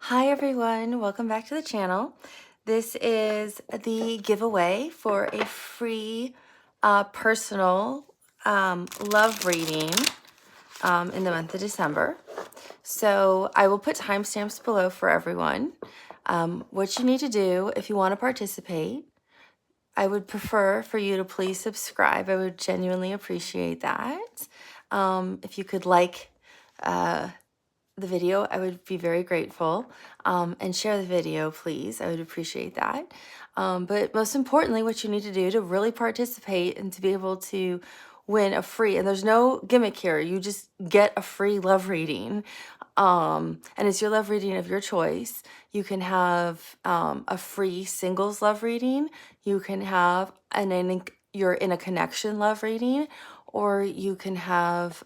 Hi everyone, welcome back to the channel. This is the giveaway for a free personal love reading in the month of December. So I will put timestamps below for everyone. What you need to do if you want to participate, I would prefer for you to please subscribe. I would genuinely appreciate that. If you could like the video, I would be very grateful. And share the video, please. I would appreciate that. But most importantly, what you need to do to really participate and to be able to win a free, and there's no gimmick here, you just get a free love reading. And it's your love reading of your choice. You can have a free singles love reading. You can have you're in a connection love reading, or you can have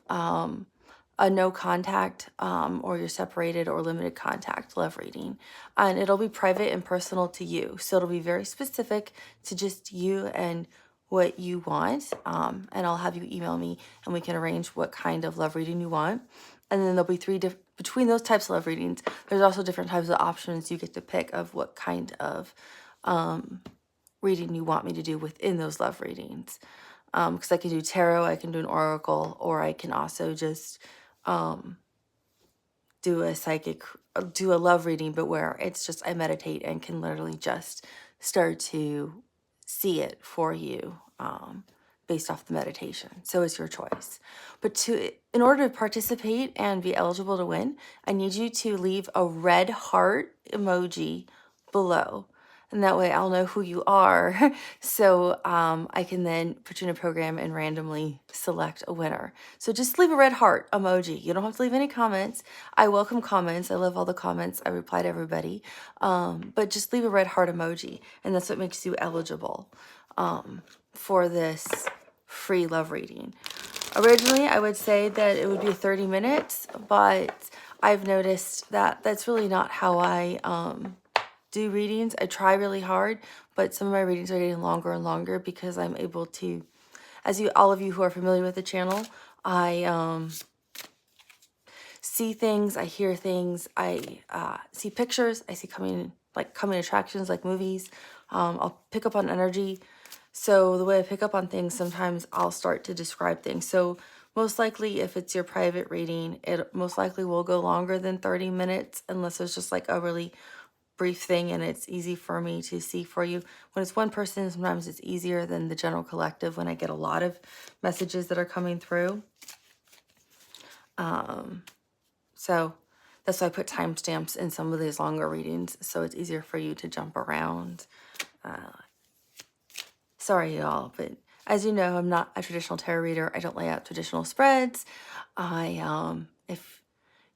a no contact or you're separated or limited contact love reading. And it'll be private and personal to you. So it'll be very specific to just you and what you want. And I'll have you email me and we can arrange what kind of love reading you want. And then there'll be between those types of love readings, there's also different types of options you get to pick of what kind of reading you want me to do within those love readings. Because I can do tarot, I can do an oracle, or I can also just do a love reading, but where it's just I meditate and can literally just start to see it for you based off the meditation. So it's your choice. But in order to participate and be eligible to win, I need you to leave a red heart emoji below. And that way I'll know who you are. So I can then put you in a program and randomly select a winner. So just leave a red heart emoji. You don't have to leave any comments. I welcome comments. I love all the comments. I reply to everybody. But just leave a red heart emoji. And that's what makes you eligible for this free love reading. Originally, I would say that it would be 30 minutes, but I've noticed that that's really not how I do readings. I try really hard, but some of my readings are getting longer and longer because I'm able to, all of you who are familiar with the channel, I see things, I hear things, I see pictures, I see coming attractions like movies. I'll pick up on energy. So the way I pick up on things, sometimes I'll start to describe things. So most likely if it's your private reading, it most likely will go longer than 30 minutes unless there's just like a really brief thing and it's easy for me to see for you. When it's one person, sometimes it's easier than the general collective when I get a lot of messages that are coming through. So that's why I put timestamps in some of these longer readings, so it's easier for you to jump around. Sorry, y'all, but as you know, I'm not a traditional tarot reader. I don't lay out traditional spreads. If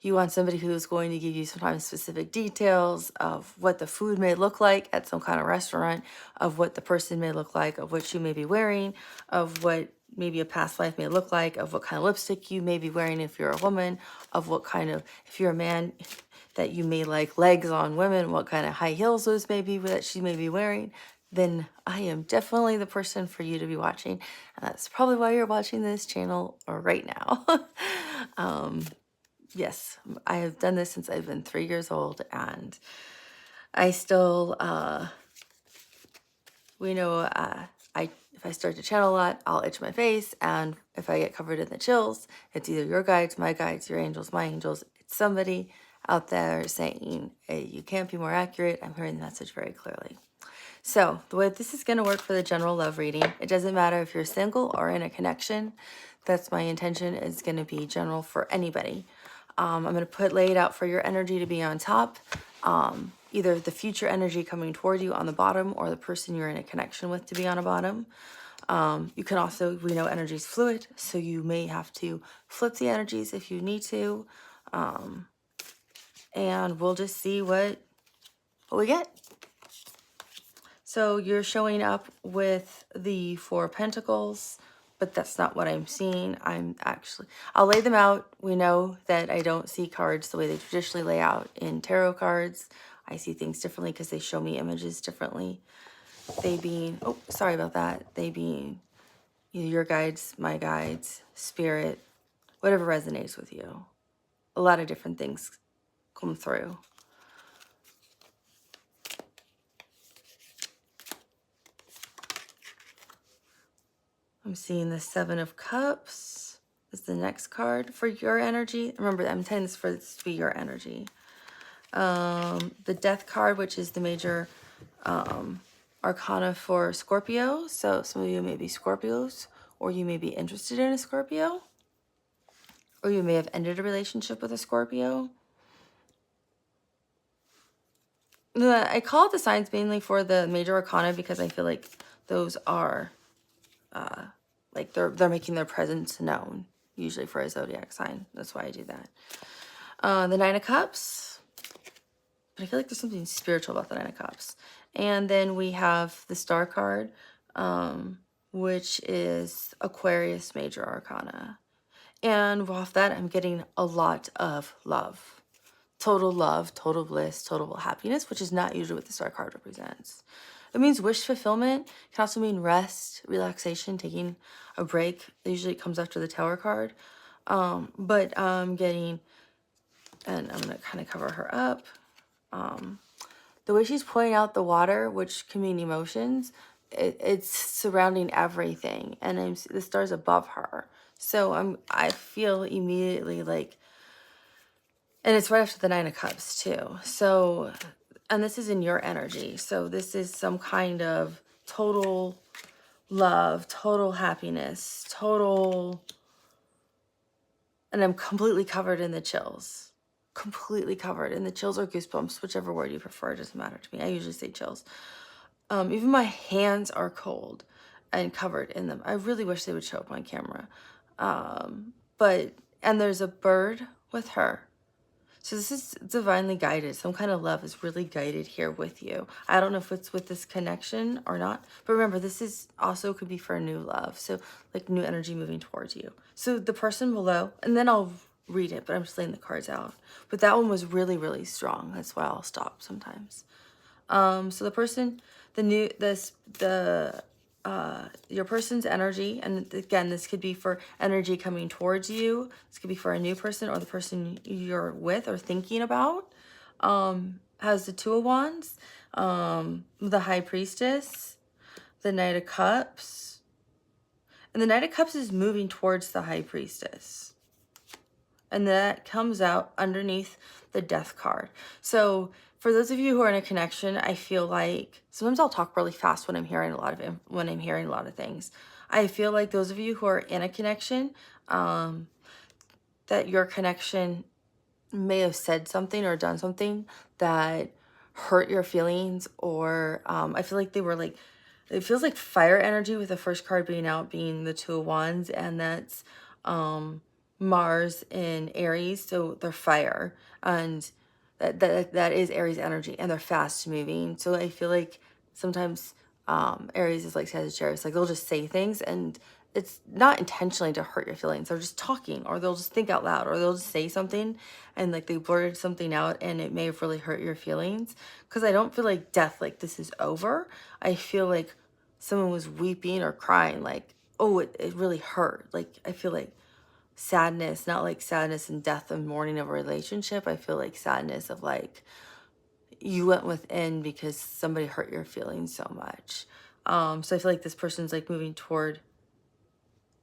you want somebody who's going to give you sometimes specific details of what the food may look like at some kind of restaurant, of what the person may look like, of what you may be wearing, of what maybe a past life may look like, of what kind of lipstick you may be wearing if you're a woman, of what kind of, if you're a man, that you may like legs on women, what kind of high heels those may be that she may be wearing, then I am definitely the person for you to be watching. And that's probably why you're watching this channel right now. Yes, I have done this since I've been 3 years old, and I still, if I start to channel a lot, I'll itch my face, and if I get covered in the chills, it's either your guides, my guides, your angels, my angels. It's somebody out there saying, hey, you can't be more accurate. I'm hearing the message very clearly. So the way this is going to work for the general love reading, it doesn't matter if you're single or in a connection. That's my intention, is going to be general for anybody. I'm going to lay it out for your energy to be on top. Either the future energy coming toward you on the bottom, or the person you're in a connection with to be on a bottom. You can also, we know energy is fluid, so you may have to flip the energies if you need to. And we'll just see what we get. So you're showing up with the 4 Pentacles, but that's not what I'm seeing. I'll lay them out. We know that I don't see cards the way they traditionally lay out in tarot cards. I see things differently because they show me images differently. They being, oh, sorry about that. They being your guides, my guides, spirit, whatever resonates with you. A lot of different things come through. I'm seeing the Seven of Cups is the next card for your energy. Remember, I'm telling this for this to be your energy. The Death card, which is the major arcana for Scorpio. So some of you may be Scorpios, or you may be interested in a Scorpio, or you may have ended a relationship with a Scorpio. I call it the signs mainly for the major arcana because I feel like those are like they're making their presence known, usually for a zodiac sign. That's why I do that. The Nine of Cups, but I feel like there's something spiritual about the Nine of Cups. And then we have the Star card, which is Aquarius major arcana. And off that, I'm getting a lot of love. Total love, total bliss, total happiness, which is not usually what the Star card represents. It means wish fulfillment. It can also mean rest, relaxation, taking a break. Usually it comes after the Tower card. But I'm getting, and I'm going to kind of cover her up. The way she's pointing out the water, which can mean emotions, it's surrounding everything. And the star's above her. So I feel immediately like, and it's right after the Nine of Cups too. So, and this is in your energy. So this is some kind of total love, total happiness, total, and I'm completely covered in the chills. Completely covered in the chills or goosebumps, whichever word you prefer. It doesn't matter to me. I usually say chills. Even my hands are cold and covered in them. I really wish they would show up on camera. And there's a bird with her. So this is divinely guided. Some kind of love is really guided here with you. I don't know if it's with this connection or not. But remember, this is also could be for a new love. So like new energy moving towards you. So the person below, and then I'll read it, but I'm just laying the cards out. But that one was really, really strong. That's why I'll stop sometimes. So the person, your person's energy, and again, this could be for energy coming towards you. This could be for a new person or the person you're with or thinking about. Has the Two of Wands, the High Priestess, the Knight of Cups, and the Knight of Cups is moving towards the High Priestess. And that comes out underneath the Death card. So for those of you who are in a connection, I feel like sometimes I'll talk really fast when I'm hearing a lot of things. I feel like those of you who are in a connection, that your connection may have said something or done something that hurt your feelings, or I feel like they were like, it feels like fire energy with the first card being out being the Two of Wands, and that's Mars in Aries, so they're fire, and that is Aries energy, and they're fast moving. So I feel like sometimes Aries is like Sagittarius, like they'll just say things and it's not intentionally to hurt your feelings. They're just talking, or they'll just think out loud, or they'll just say something and like they blurted something out and it may have really hurt your feelings. Because I don't feel like death, like this is over. I feel like someone was weeping or crying, like, oh, it really hurt. Like I feel like sadness, not like sadness and death and mourning of a relationship. I feel like sadness of like you went within because somebody hurt your feelings so much. So I feel like this person's like moving toward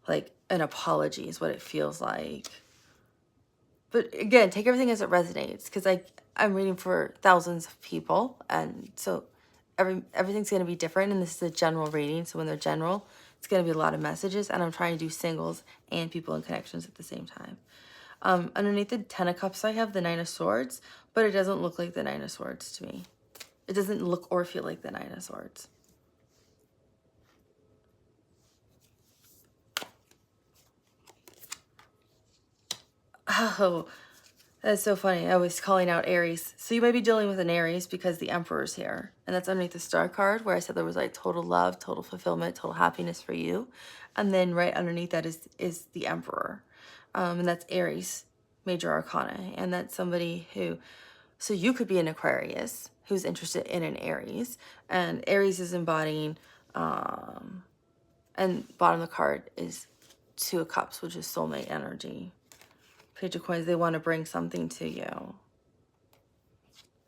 like an apology is what it feels like. But again, take everything as it resonates, because I'm reading for thousands of people, and so everything's going to be different, and this is a general reading. So when they're general, it's going to be a lot of messages, and I'm trying to do singles and people and connections at the same time. Underneath the Ten of Cups, I have the Nine of Swords, but it doesn't look like the Nine of Swords to me. It doesn't look or feel like the Nine of Swords. Oh, that's so funny. I was calling out Aries. So you might be dealing with an Aries because the Emperor's here. And that's underneath the Star card where I said there was like total love, total fulfillment, total happiness for you. And then right underneath that is the Emperor. And that's Aries, major arcana. And that's somebody who, so you could be an Aquarius who's interested in an Aries. And Aries is embodying, and bottom of the card is Two of Cups, which is soulmate energy. Page of Coins, they want to bring something to you.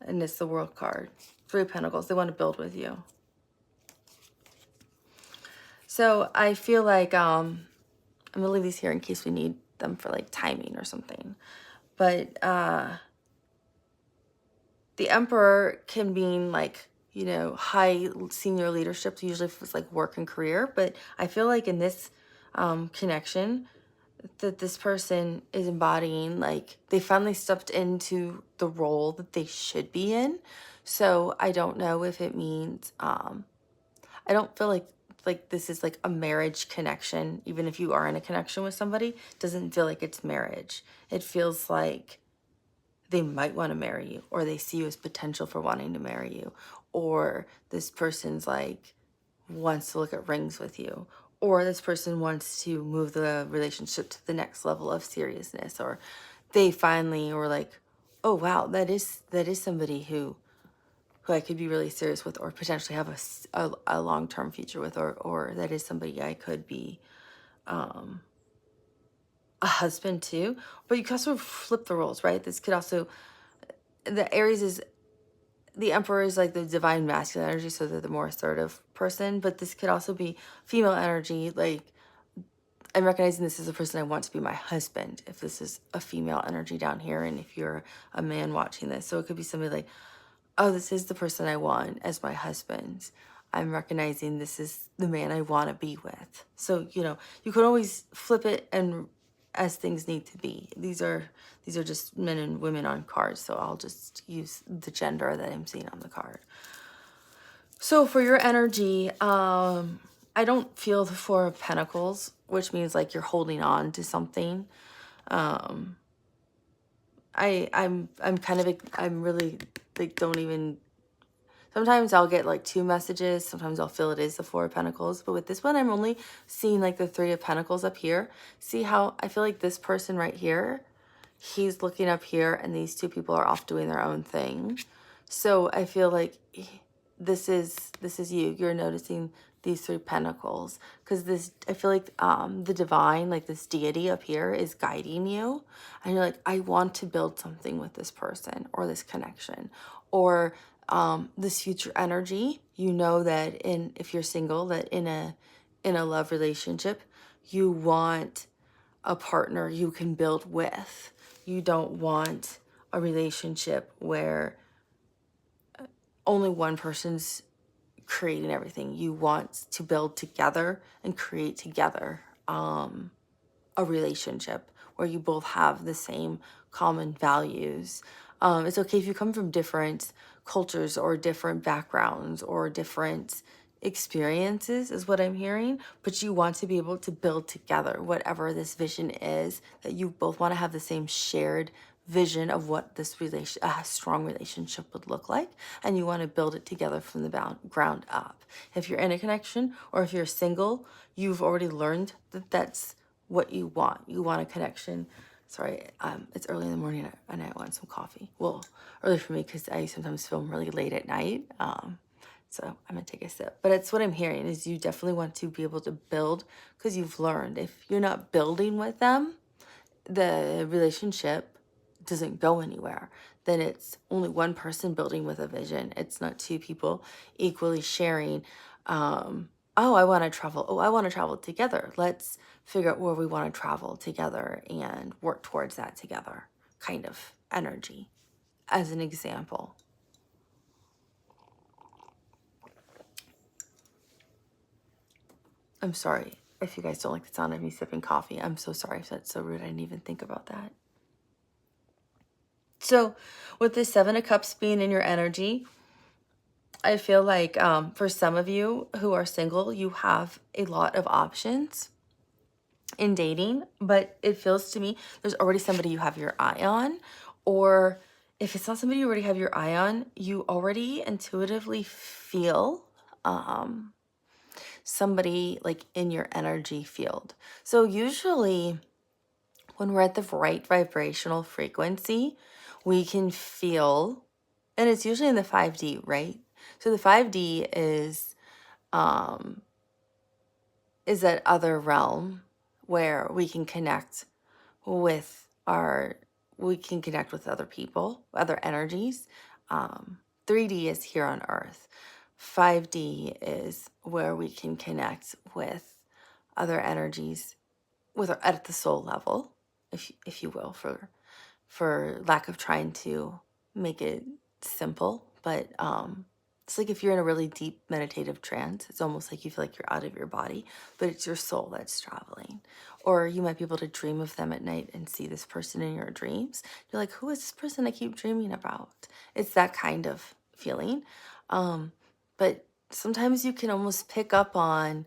And it's the World card. Three of Pentacles, they want to build with you. So I feel like I'm gonna leave these here in case we need them for like timing or something. But the Emperor can mean like, you know, high senior leadership, usually if it's like work and career. But I feel like in this connection, that this person is embodying, like they finally stepped into the role that they should be in. So I don't know if it means I don't feel like this is like a marriage connection. Even if you are in a connection with somebody, it doesn't feel like it's marriage. It feels like they might want to marry you, or they see you as potential for wanting to marry you, or this person's like wants to look at rings with you, or this person wants to move the relationship to the next level of seriousness, or they finally were like, oh wow, that is somebody who I could be really serious with, or potentially have a long-term future with, or that is somebody I could be a husband to. But you can also flip the roles, right? This could also, the Aries is, the Emperor is like the divine masculine energy, so they're the more assertive person. But this could also be female energy, like I'm recognizing this is a person I want to be my husband, if this is a female energy down here, and if you're a man watching this. So it could be somebody like, oh, this is the person I want as my husband. I'm recognizing this is the man I want to be with. So, you know, you can always flip it and as things need to be. These are just men and women on cards, so I'll just use the gender that I'm seeing on the card. So for your energy, I don't feel the Four of Pentacles, which means like you're holding on to something. I'm really like don't even. Sometimes I'll get like two messages. Sometimes I'll feel it is the Four of Pentacles. But with this one, I'm only seeing like the Three of Pentacles up here. See how I feel like this person right here, he's looking up here and these two people are off doing their own thing. So I feel like this is you. You're noticing these Three Pentacles because this, I feel like the divine, like this deity up here is guiding you. And you're like, I want to build something with this person or this connection or this future energy. You know that if you're single, that in a love relationship, you want a partner you can build with. You don't want a relationship where only one person's creating everything. You want to build together and create together a relationship where you both have the same common values. It's okay if you come from different cultures or different backgrounds or different experiences is what I'm hearing, but you want to be able to build together whatever this vision is, that you both want to have the same shared vision of what this strong relationship would look like, and you want to build it together from the ground up. If you're in a connection or if you're single, you've already learned that that's what you want. You want a connection. Sorry, it's early in the morning and I want some coffee. Well, early for me because I sometimes film really late at night. So I'm gonna take a sip. But it's what I'm hearing is you definitely want to be able to build because you've learned. If you're not building with them, the relationship doesn't go anywhere. Then it's only one person building with a vision. It's not two people equally sharing. Oh, I want to travel. Oh, I want to travel together. Let's figure out where we want to travel together and work towards that together kind of energy, as an example. I'm sorry if you guys don't like the sound of me sipping coffee. I'm so sorry if that's so rude. I didn't even think about that. So with the Seven of Cups being in your energy, I feel like for some of you who are single, you have a lot of options in dating, but it feels to me there's already somebody you have your eye on, or if it's not somebody you already have your eye on, you already intuitively feel somebody like in your energy field. So usually when we're at the right vibrational frequency, we can feel, and it's usually in the 5D, right? So the 5D is that other realm where we can connect with other people, other energies. 3D is here on Earth. 5D is where we can connect with other energies at the soul level, if you will, for lack of trying to make it simple. But it's like if you're in a really deep meditative trance, it's almost like you feel like you're out of your body, but it's your soul that's traveling. Or you might be able to dream of them at night and see this person in your dreams. You're like, who is this person I keep dreaming about? It's that kind of feeling. But sometimes you can almost pick up on,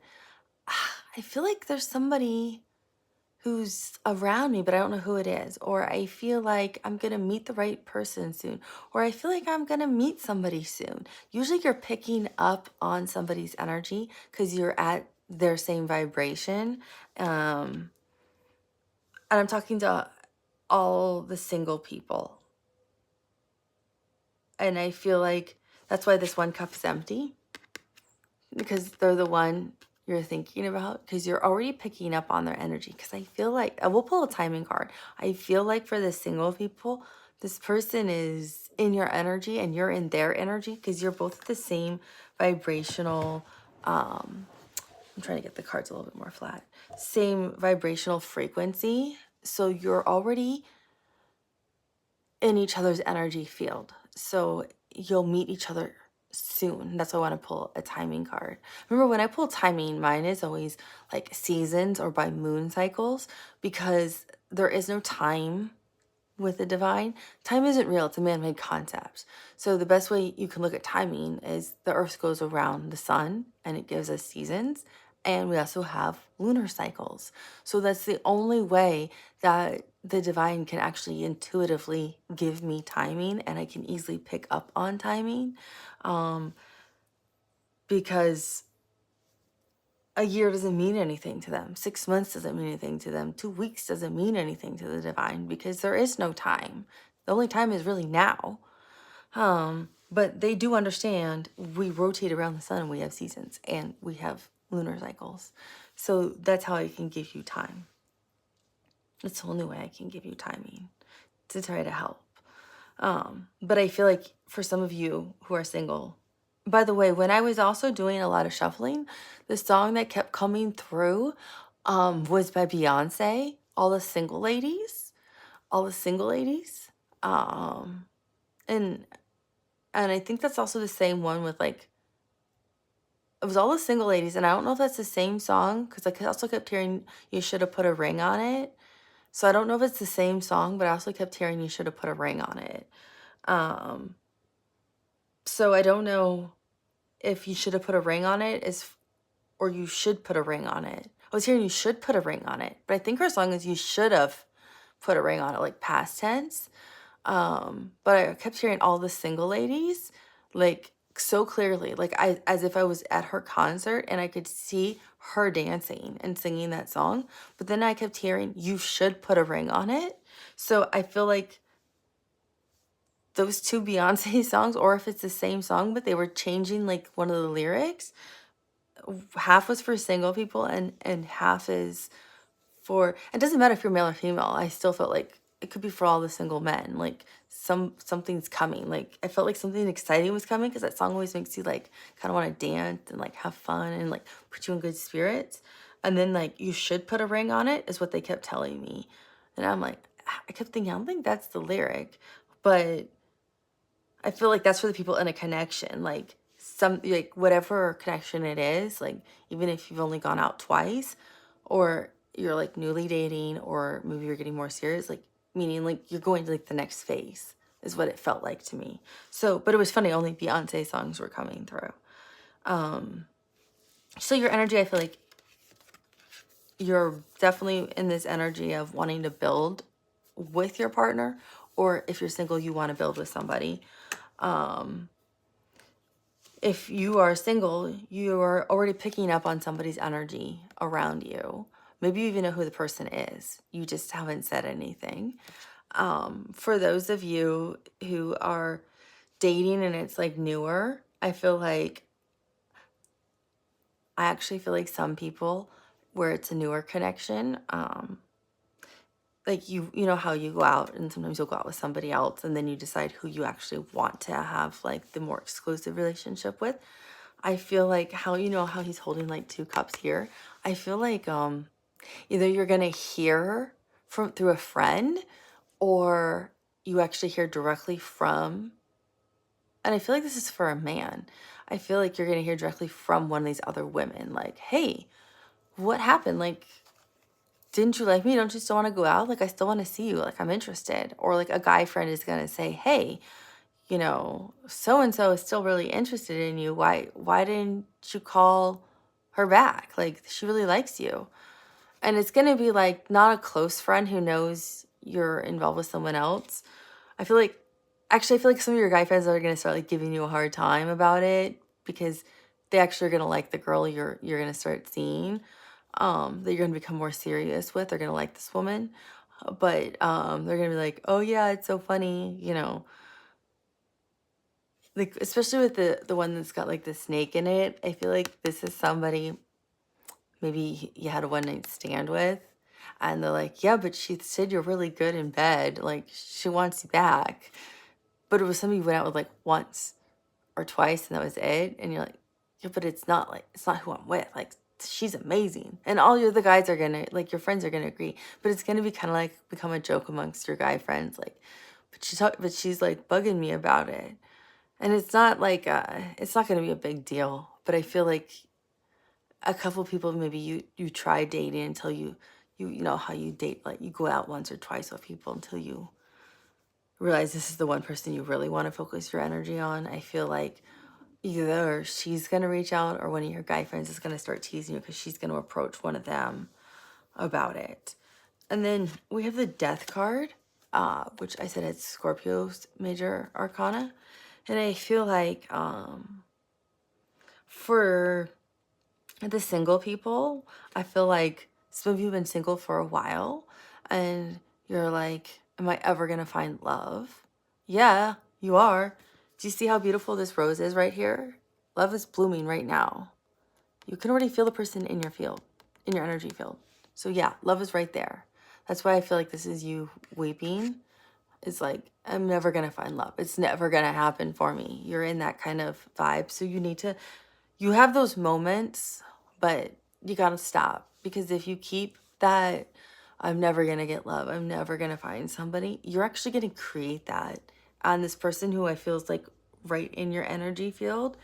I feel like there's somebody who's around me, but I don't know who it is. Or I feel like I'm going to meet the right person soon. Or I feel like I'm going to meet somebody soon. Usually you're picking up on somebody's energy because you're at their same vibration. And I'm talking to all the single people. And I feel like that's why this one cup is empty. Because they're the one you're thinking about, because you're already picking up on their energy. Because I feel like, we'll pull a timing card. I feel like for the single people, this person is in your energy and you're in their energy, because you're both the same vibrational, I'm trying to get the cards a little bit more flat, same vibrational frequency. So you're already in each other's energy field. So you'll meet each other soon. That's why I want to pull a timing card. Remember, when I pull timing, mine is always like seasons or by moon cycles, because there is no time with the divine. Time isn't real. It's a man-made concept. So the best way you can look at timing is the earth goes around the sun and it gives us seasons. And we also have lunar cycles. So that's the only way that the divine can actually intuitively give me timing, and I can easily pick up on timing, because a year doesn't mean anything to them. 6 months doesn't mean anything to them. 2 weeks doesn't mean anything to the divine, because there is no time. The only time is really now. But they do understand we rotate around the sun, we have seasons, and we have lunar cycles. So that's how I can give you time. That's the only way I can give you timing, to try to help. But I feel like for some of you who are single, by the way, when I was also doing a lot of shuffling, the song that kept coming through was by Beyonce, All the Single Ladies. All the Single Ladies. And I think that's also the same one with like, it was All the Single Ladies, and I don't know if that's the same song, because I also kept hearing You Should Have Put a Ring on It. So I don't know if it's the same song, but I also kept hearing You Should Have Put a Ring on It. So I don't know if You Should Have Put a Ring on It or You Should Put a Ring on It. I was hearing You Should Put a Ring on It, but I think her song is You Should Have Put a Ring on It, like past tense. But I kept hearing All the Single Ladies, like so clearly, like as if I was at her concert and I could see her dancing and singing that song. But then I kept hearing You Should Put a Ring on It. So I feel like those two Beyonce songs, or if it's the same song, but they were changing like one of the lyrics, half was for single people and half is for, it doesn't matter if you're male or female. I still felt like it could be for all the single men. Like something's coming. Like I felt like something exciting was coming, because that song always makes you like kind of want to dance and like have fun and like put you in good spirits. And then like You Should Put a Ring on It is what they kept telling me. And I'm like, I kept thinking, I don't think that's the lyric, but I feel like that's for the people in a connection, like whatever connection it is, like even if you've only gone out twice, or you're like newly dating, or maybe you're getting more serious, like meaning like you're going to like the next phase is what it felt like to me. So, but it was funny, only Beyonce songs were coming through. So your energy, I feel like you're definitely in this energy of wanting to build with your partner, or if you're single, you want to build with somebody. If you are single, you are already picking up on somebody's energy around you. Maybe you even know who the person is. You just haven't said anything. For those of you who are dating and it's like newer, I actually feel like some people where it's a newer connection, like you know how you go out and sometimes you'll go out with somebody else and then you decide who you actually want to have like the more exclusive relationship with. I feel like how, you know, how he's holding like 2 cups here. I feel like either you're going to hear from through a friend, or you actually hear directly from, and I feel like this is for a man. I feel like you're going to hear directly from one of these other women, like, hey, what happened? Like, didn't you like me? Don't you still want to go out? Like, I still want to see you. Like, I'm interested. Or like a guy friend is going to say, hey, you know, so and so is still really interested in you. Why didn't you call her back? Like, she really likes you. And it's going to be like not a close friend who knows you're involved with someone else. I feel like some of your guy friends are going to start like giving you a hard time about it, because they actually are going to like the girl you're going to start seeing, that you're going to become more serious with. They're going to like this woman, but they're going to be like, oh yeah, it's so funny, you know, like, especially with the one that's got like the snake in it. I feel like this is somebody maybe you had a one night stand with, and they're like, yeah, but she said you're really good in bed, like she wants you back. But it was somebody you went out with like once or twice and that was it, and you're like, yeah, but it's not who I'm with, like she's amazing. And all your other guys are gonna, like, your friends are gonna agree, but it's gonna be kind of like become a joke amongst your guy friends, like, but she's like bugging me about it. And it's not like it's not gonna be a big deal, but I feel like a couple people, maybe you try dating until you know how you date, like you go out once or twice with people until you realize this is the one person you really want to focus your energy on. I feel like either she's going to reach out, or one of your guy friends is going to start teasing you because she's going to approach one of them about it. And then we have the Death card, which I said it's Scorpio's major arcana. And I feel like for the single people, I feel like some of you have been single for a while and you're like, am I ever going to find love? Yeah, you are. Do you see how beautiful this rose is right here? Love is blooming right now. You can already feel the person in your field, in your energy field. So yeah, love is right there. That's why I feel like this is you weeping. It's like, I'm never going to find love. It's never going to happen for me. You're in that kind of vibe. So you have those moments, but you got to stop, because if you keep that, I'm never going to get love, I'm never going to find somebody, you're actually going to create that. And this person who I feel is like right in your energy field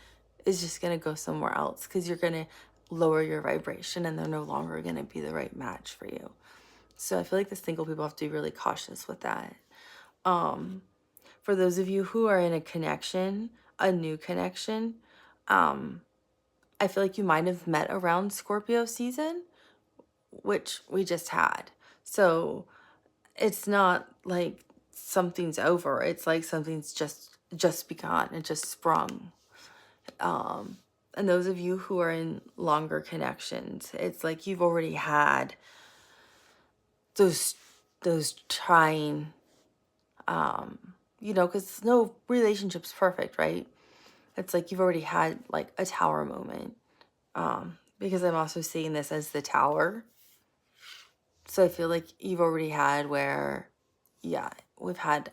is just going to go somewhere else, because you're going to lower your vibration and they're no longer going to be the right match for you. So I feel like the single people have to be really cautious with that. For those of you who are in a connection, a new connection, I feel like you might have met around Scorpio season, which we just had. So it's not like something's over. It's like something's just begun. It just sprung. And those of you who are in longer connections, it's like you've already had those trying, you know, because no relationship's perfect, right? It's like you've already had like a tower moment, because I'm also seeing this as the tower. So I feel like you've already had where, yeah, we've had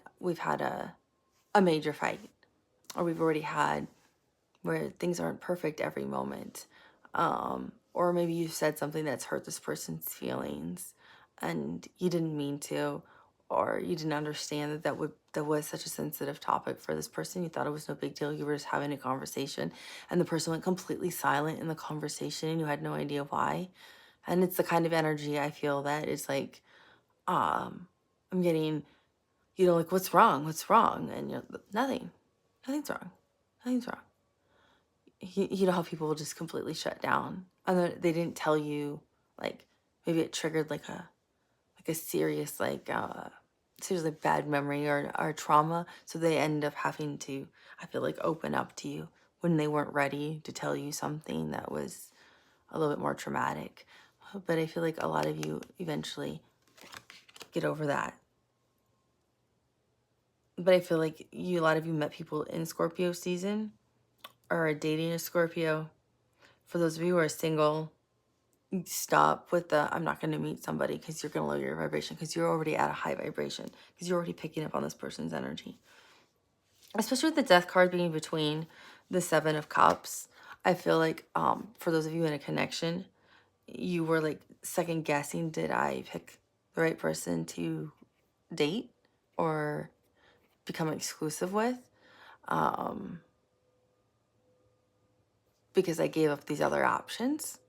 a major fight, or we've already had where things aren't perfect every moment. Or maybe you said something that's hurt this person's feelings and you didn't mean to, or you didn't understand that was such a sensitive topic for this person. You thought it was no big deal. You were just having a conversation and the person went completely silent in the conversation and you had no idea why. And it's the kind of energy I feel that it's like, I'm getting, you know, like, what's wrong? What's wrong? And you're, nothing's wrong. Nothing's wrong. You know how people will just completely shut down and they didn't tell you, like, maybe it triggered like a serious, like, seriously bad memory or trauma. So they end up having to, I feel like, open up to you when they weren't ready to tell you something that was a little bit more traumatic. But I feel like a lot of you eventually get over that. But I feel like a lot of you met people in Scorpio season or are dating a Scorpio. For those of you who are single, stop with the, I'm not going to meet somebody, because you're going to lower your vibration, because you're already at a high vibration, because you're already picking up on this person's energy. Especially with the Death card being between the Seven of Cups. I feel like for those of you in a connection, you were like second guessing, did I pick the right person to date or become exclusive with? Because I gave up these other options.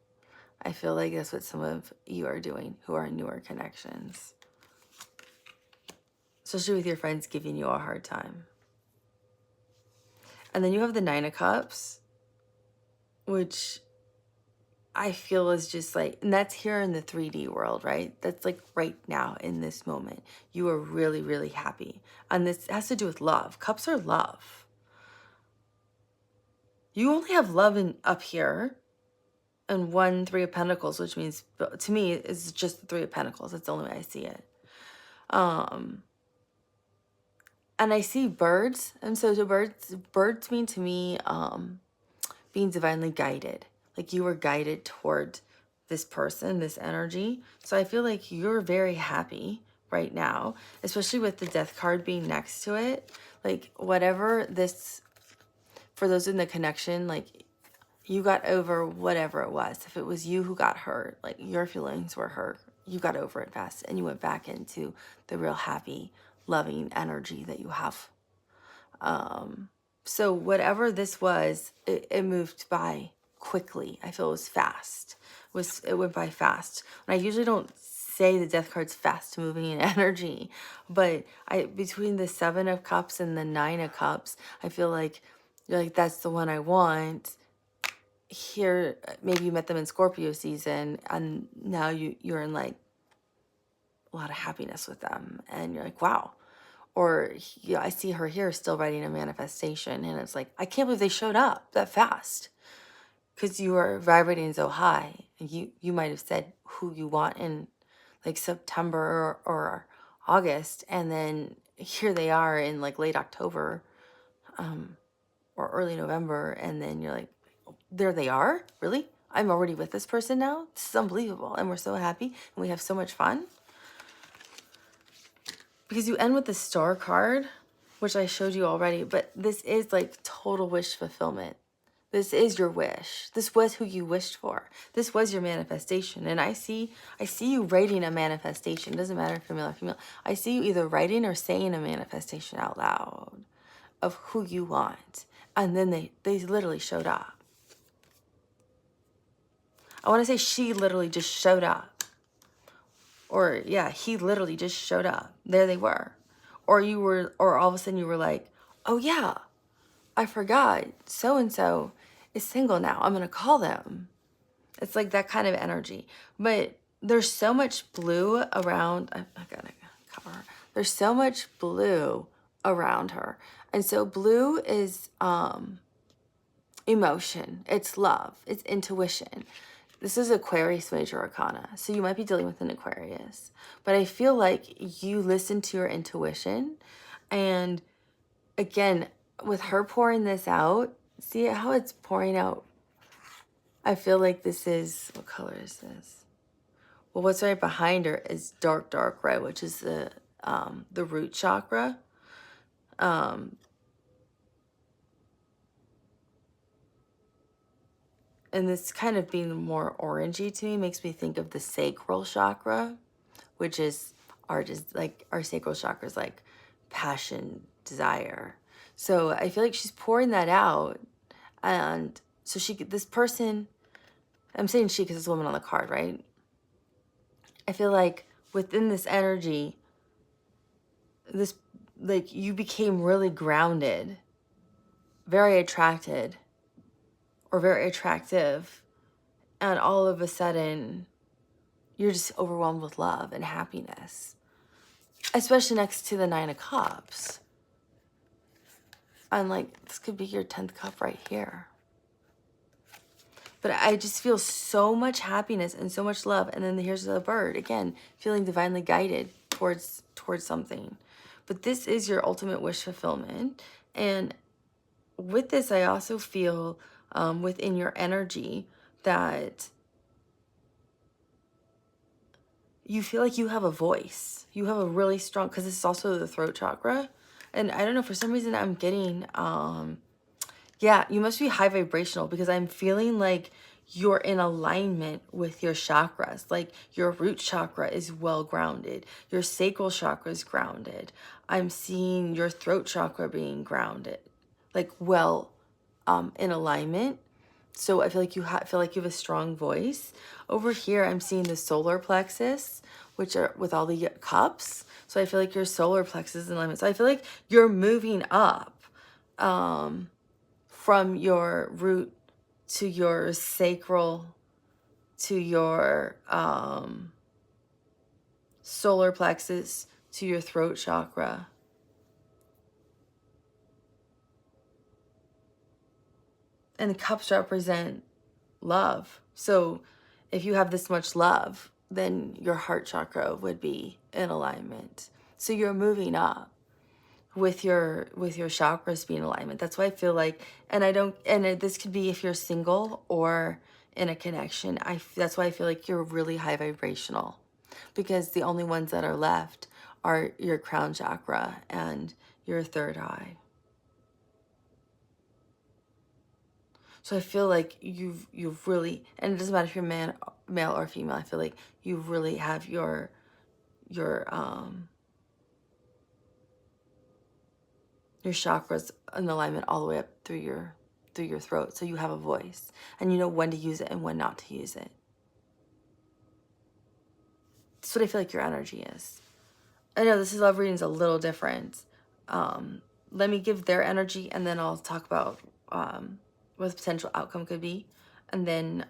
I feel like that's what some of you are doing who are in newer connections. Especially with your friends giving you a hard time. And then you have the Nine of Cups, which I feel is just like, and that's here in the 3D world, right? That's like right now in this moment. You are really, really happy. And this has to do with love. Cups are love. You only have love up here and 1 3 of Pentacles, which means, to me, it's just the 3 of Pentacles. That's the only way I see it. And I see birds. And so the birds mean to me being divinely guided. Like you were guided toward this person, this energy. So I feel like you're very happy right now, especially with the Death card being next to it. Like whatever this, for those in the connection, like you got over whatever it was. If it was you who got hurt, like your feelings were hurt, you got over it fast and you went back into the real happy, loving energy that you have. So whatever this was, it moved by quickly. I feel it was fast. It went by fast. And I usually don't say the Death card's fast moving energy, but between the 7 of Cups and the 9 of Cups, I feel like you're like, that's the one I want. Here, maybe you met them in Scorpio season, and now you're in like a lot of happiness with them, and you're like, wow. Or yeah, I see her here still writing a manifestation, and it's like, I can't believe they showed up that fast, because you are vibrating so high. And you might have said who you want in like September or August, and then here they are in like late October or early November, and then you're like, there they are? Really? I'm already with this person now? This is unbelievable, and we're so happy, and we have so much fun. Because you end with the Star card, which I showed you already, but this is like total wish fulfillment. This is your wish. This was who you wished for. This was your manifestation. And I see you writing a manifestation. It doesn't matter if you're male or female. I see you either writing or saying a manifestation out loud of who you want. And then they literally showed up. I want to say she literally just showed up. Or yeah, he literally just showed up. There they were. Or all of a sudden you were like, oh yeah, I forgot. So-and-so is single now. I'm going to call them. It's like that kind of energy. But there's so much blue around. I got to cover her. There's so much blue around her. And so blue is emotion. It's love. It's intuition. This is Aquarius major arcana, so you might be dealing with an Aquarius. But I feel like you listen to your intuition. And again, with her pouring this out, see how it's pouring out? I feel like this is, what color is this? Well, what's right behind her is dark, dark red, which is the root chakra. And this kind of being more orangey to me makes me think of the sacral chakra, which is our sacral chakra is like passion, desire. So I feel like she's pouring that out. And so this person, I'm saying she because it's a woman on the card, right? I feel like within this energy, like you became really grounded, very attracted, or very attractive, and all of a sudden you're just overwhelmed with love and happiness, especially next to the 9 of Cups. And like, this could be your 10th cup right here. But I just feel so much happiness and so much love. And then here's the bird, again, feeling divinely guided towards something. But this is your ultimate wish fulfillment. And with this, I also feel within your energy that you feel like you have a voice. You have a really strong, because this is also the throat chakra. And I don't know, for some reason I'm getting, Yeah, you must be high vibrational, because I'm feeling like you're in alignment with your chakras. Like your root chakra is well grounded. Your sacral chakra is grounded. I'm seeing your throat chakra being grounded, like well in alignment. So I feel like you feel like you have a strong voice. Over here, I'm seeing the solar plexus, which are with all the cups. So I feel like your solar plexus is in alignment. So I feel like you're moving up from your root to your sacral to your solar plexus to your throat chakra. And the cups represent love. So if you have this much love, then your heart chakra would be in alignment. So you're moving up with your chakras being in alignment. That's why I feel like, this could be if you're single or in a connection. That's why I feel like you're really high vibrational, because the only ones that are left are your crown chakra and your third eye. So I feel like you've really, and it doesn't matter if you're male or female, I feel like you really have your chakras in alignment all the way up through your throat. So you have a voice and you know when to use it and when not to use it. That's what I feel like your energy is. I know this is love reading's a little different. Let me give their energy, and then I'll talk about what the potential outcome could be, and then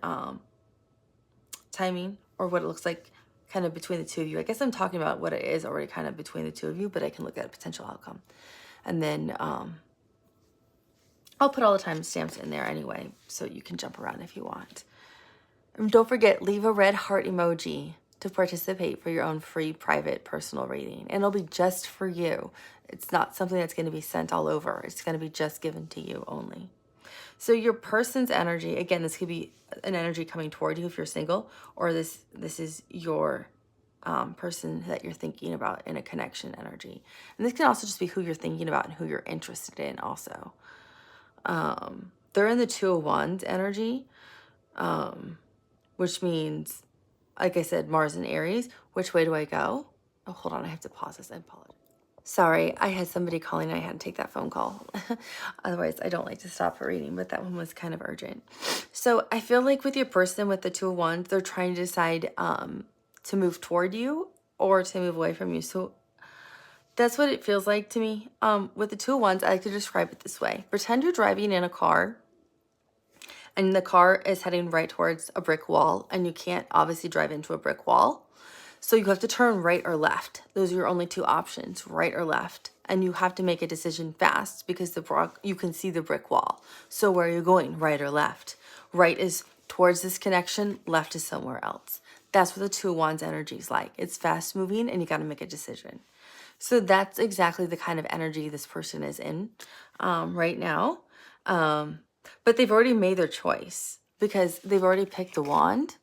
timing, or what it looks like kind of between the two of you. I guess I'm talking about what it is already kind of between the two of you, but I can look at a potential outcome. And then I'll put all the timestamps in there anyway, so you can jump around if you want. And don't forget, leave a red heart emoji to participate for your own free private personal reading. And it'll be just for you. It's not something that's going to be sent all over. It's going to be just given to you only. So your person's energy, again, this could be an energy coming toward you if you're single, or this is your person that you're thinking about in a connection energy. And this can also just be who you're thinking about and who you're interested in also. They're in the Two of Wands energy, which means, like I said, Mars and Aries. Which way do I go? Oh, hold on. I have to pause this. I apologize. Sorry, I had somebody calling and I had to take that phone call. Otherwise, I don't like to stop for reading, but that one was kind of urgent. So I feel like with your person with the Two of Wands, they're trying to decide to move toward you or to move away from you. So that's what it feels like to me. With the Two of Wands, I like to describe it this way. Pretend you're driving in a car and the car is heading right towards a brick wall, and you can't obviously drive into a brick wall. So you have to turn right or left. Those are your only two options, right or left. And you have to make a decision fast because you can see the brick wall. So where are you going, right or left? Right is towards this connection, left is somewhere else. That's what the Two of Wands energy is like. It's fast moving and you got to make a decision. So that's exactly the kind of energy this person is in right now. But they've already made their choice because they've already picked the wand.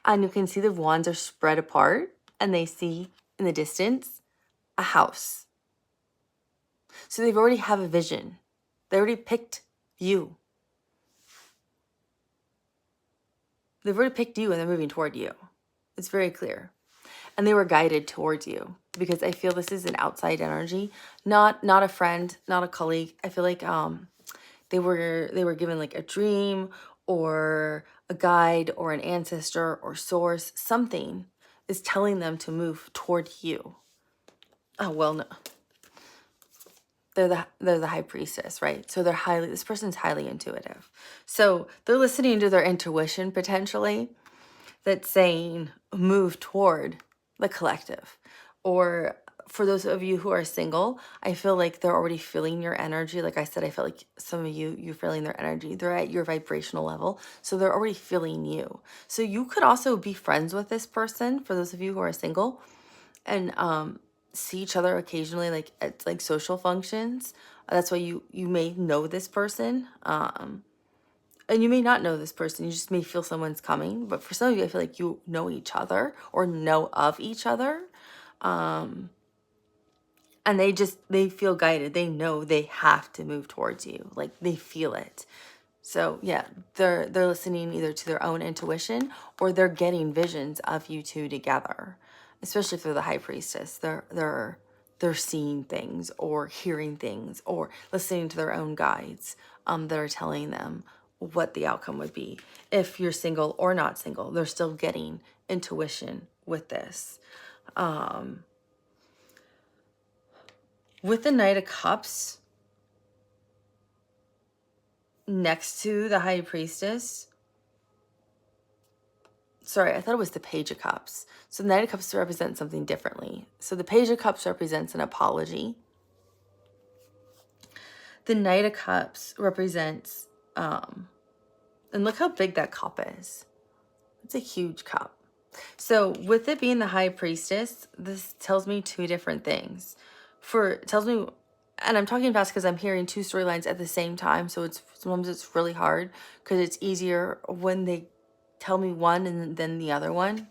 And you can see the wands are spread apart, and they see in the distance a house. So they've already have a vision. They already picked you. They've already picked you and they're moving toward you. It's very clear. And they were guided towards you because I feel this is an outside energy, not a friend, not a colleague. I feel like they were given like a dream or a guide or an ancestor or source. Something is telling them to move toward you. Oh, well, no. They're the high priestess, right? So this person's highly intuitive. So they're listening to their intuition potentially that's saying move toward the collective. Or for those of you who are single, I feel like they're already feeling your energy. Like I said, I feel like some of you're feeling their energy. They're at your vibrational level. So they're already feeling you. So you could also be friends with this person, for those of you who are single, and see each other occasionally, like at like social functions. That's why you may know this person. And you may not know this person. You just may feel someone's coming. But for some of you, I feel like you know each other or know of each other. And And they feel guided. They know they have to move towards you. Like, they feel it. So yeah, they're listening either to their own intuition, or they're getting visions of you two together. Especially if they're the high priestess, they're seeing things or hearing things or listening to their own guides that are telling them what the outcome would be. If you're single or not single, they're still getting intuition with this. With the Knight of Cups next to the High Priestess, sorry, I thought it was the Page of Cups. So the Knight of Cups represents something differently. So the Page of Cups represents an apology. The Knight of Cups represents, and look how big that cup is. It's a huge cup. So with it being the High Priestess, this tells me two different things. It tells me, and I'm talking fast because I'm hearing two storylines at the same time. So sometimes it's really hard because it's easier when they tell me one and then the other one.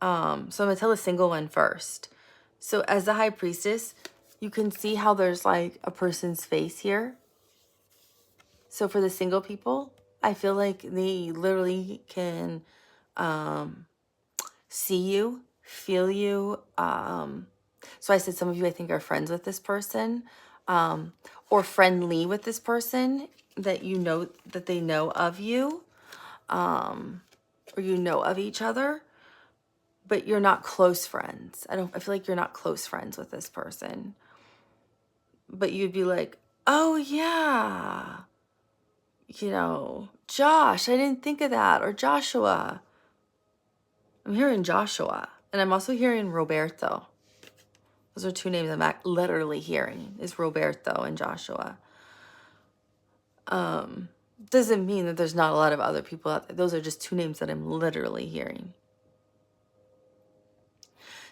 So I'm going to tell a single one first. So as the High Priestess, you can see how there's like a person's face here. So for the single people, I feel like they literally can see you, feel you. So I said some of you I think are friends with this person, or friendly with this person, that you know that they know of you, or you know of each other, but you're not close friends. I feel like you're not close friends with this person. But you'd be like, oh yeah, you know, Josh, I didn't think of that, or Joshua. I'm hearing Joshua, and I'm also hearing Roberto. Those are two names I'm literally hearing, is Roberto and Joshua. Doesn't mean that there's not a lot of other people out there. Those are just two names that I'm literally hearing.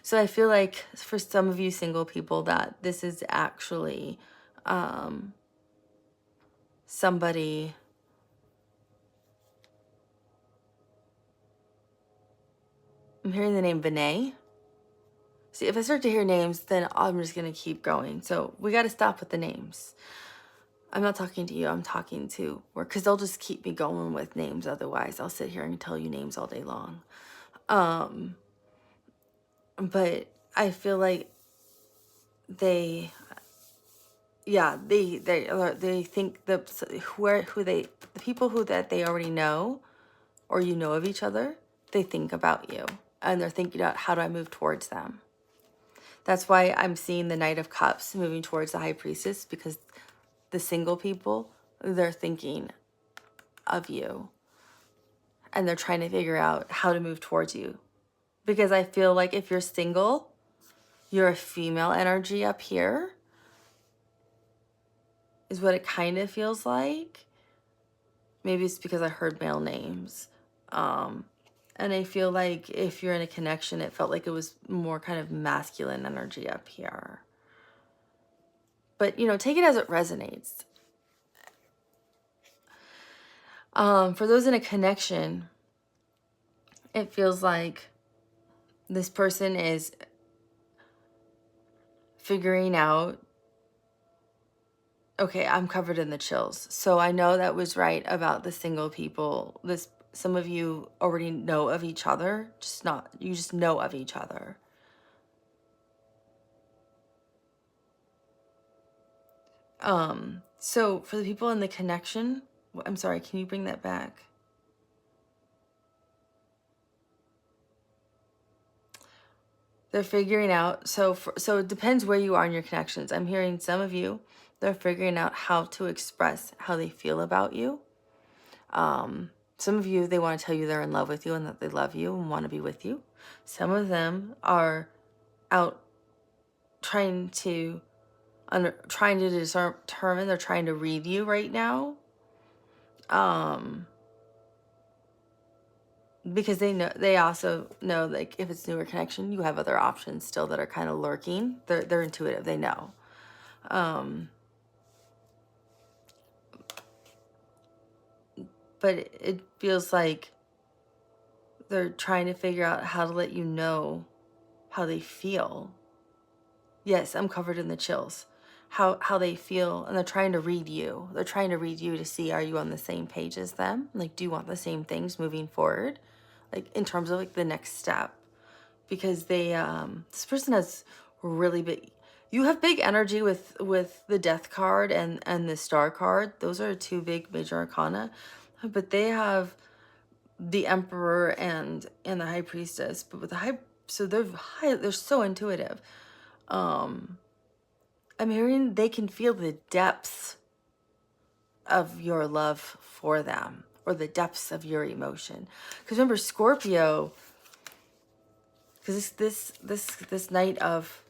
So I feel like for some of you single people that this is actually somebody. I'm hearing the name Vinay. See, if I start to hear names, then I'm just going to keep going. So we got to stop with the names. I'm not talking to you. I'm talking to work, because they'll just keep me going with names. Otherwise, I'll sit here and tell you names all day long. But I feel like they think the people that they already know, or you know of each other, they think about you, and they're thinking about, how do I move towards them? That's why I'm seeing the Knight of Cups moving towards the High Priestess, because the single people, they're thinking of you, and they're trying to figure out how to move towards you. Because I feel like if you're single, you're a female energy up here, is what it kind of feels like. Maybe it's because I heard male names. And I feel like if you're in a connection, it felt like it was more kind of masculine energy up here. But, you know, take it as it resonates. For those in a connection, it feels like this person is figuring out, okay, I'm covered in the chills. So I know that was right about the single people. Some of you already know of each other, you just know of each other. So for the people in the connection, I'm sorry, can you bring that back? They're figuring out, so it depends where you are in your connections. I'm hearing some of you, they're figuring out how to express how they feel about you. Some of you, they want to tell you they're in love with you and that they love you and want to be with you. Some of them are out trying to determine, they're trying to read you right now. Because they also know, like, if it's newer connection, you have other options still that are kind of lurking. They're intuitive, they know. But it feels like they're trying to figure out how to let you know how they feel. Yes, I'm covered in the chills. How they feel, and they're trying to read you. They're trying to read you to see, are you on the same page as them? Like, do you want the same things moving forward? Like, in terms of like the next step. Because they, this person has really big, you have big energy with the death card and the star card. Those are two big major arcana. But they have the emperor and the high priestess. But with the high, so they're so intuitive. I'm hearing they can feel the depths of your love for them, or the depths of your emotion. Because remember, Scorpio, because this Knight of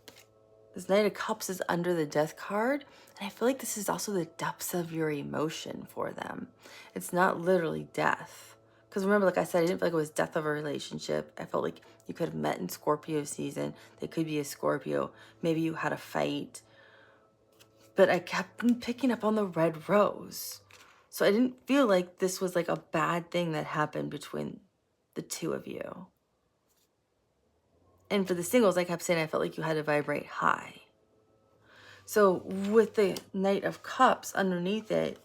Cups is under the Death card, and I feel like this is also the depths of your emotion for them. It's not literally death. Because remember, like I said, I didn't feel like it was death of a relationship. I felt like you could have met in Scorpio season. They could be a Scorpio. Maybe you had a fight. But I kept picking up on the red rose. So I didn't feel like this was like a bad thing that happened between the two of you. And for the singles, I kept saying I felt like you had to vibrate high. So with the Knight of Cups underneath it,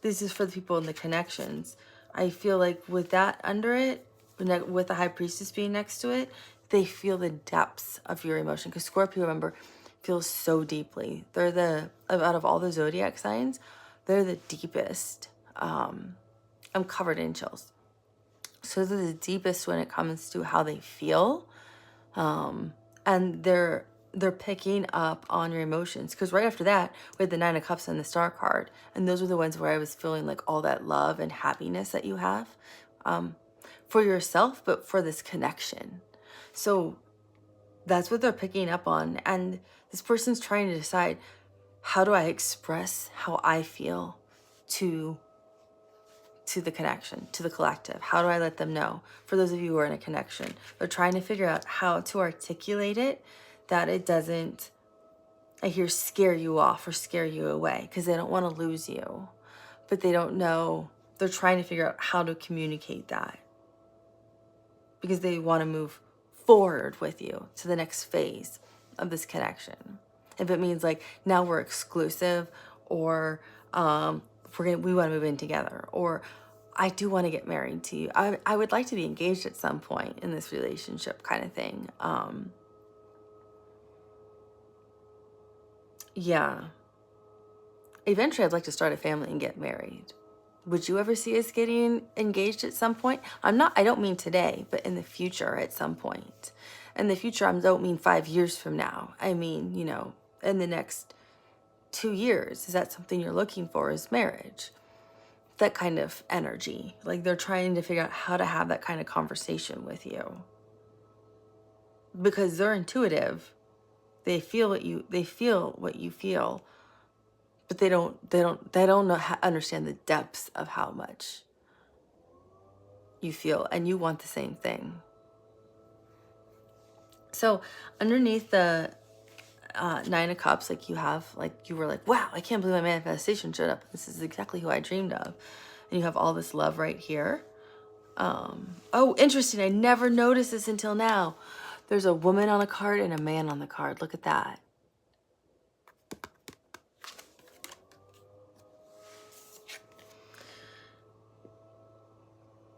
this is for the people in the connections. I feel like with that under it, with the High Priestess being next to it, they feel the depths of your emotion. Because Scorpio, remember, feels so deeply. They're out of all the zodiac signs, they're the deepest. I'm covered in chills. So they're the deepest when it comes to how they feel. And they're picking up on your emotions. Because right after that, we had the Nine of Cups and the Star card. And those were the ones where I was feeling like all that love and happiness that you have for yourself, but for this connection. So that's what they're picking up on. And this person's trying to decide, how do I express how I feel to the connection, to the collective? How do I let them know? For those of you who are in a connection, they're trying to figure out how to articulate it that it doesn't, I hear, scare you off or scare you away, because they don't want to lose you, but they don't know. They're trying to figure out how to communicate that because they want to move forward with you to the next phase of this connection. If it means like now we're exclusive, or we want to move in together, or I do want to get married to you. I would like to be engaged at some point in this relationship, kind of thing. Yeah. Eventually, I'd like to start a family and get married. Would you ever see us getting engaged at some point? I don't mean today, but in the future at some point. In the future, I don't mean 5 years from now. I mean, in the next 2 years. Is that something you're looking for, is marriage? That kind of energy. Like they're trying to figure out how to have that kind of conversation with you. Because they're intuitive. They feel what you feel. But they don't understand the depths of how much you feel, and you want the same thing. So underneath the Nine of Cups, like you were like, wow, I can't believe my manifestation showed up. This is exactly who I dreamed of. And you have all this love right here. Oh, interesting. I never noticed this until now. There's a woman on a card and a man on the card. Look at that.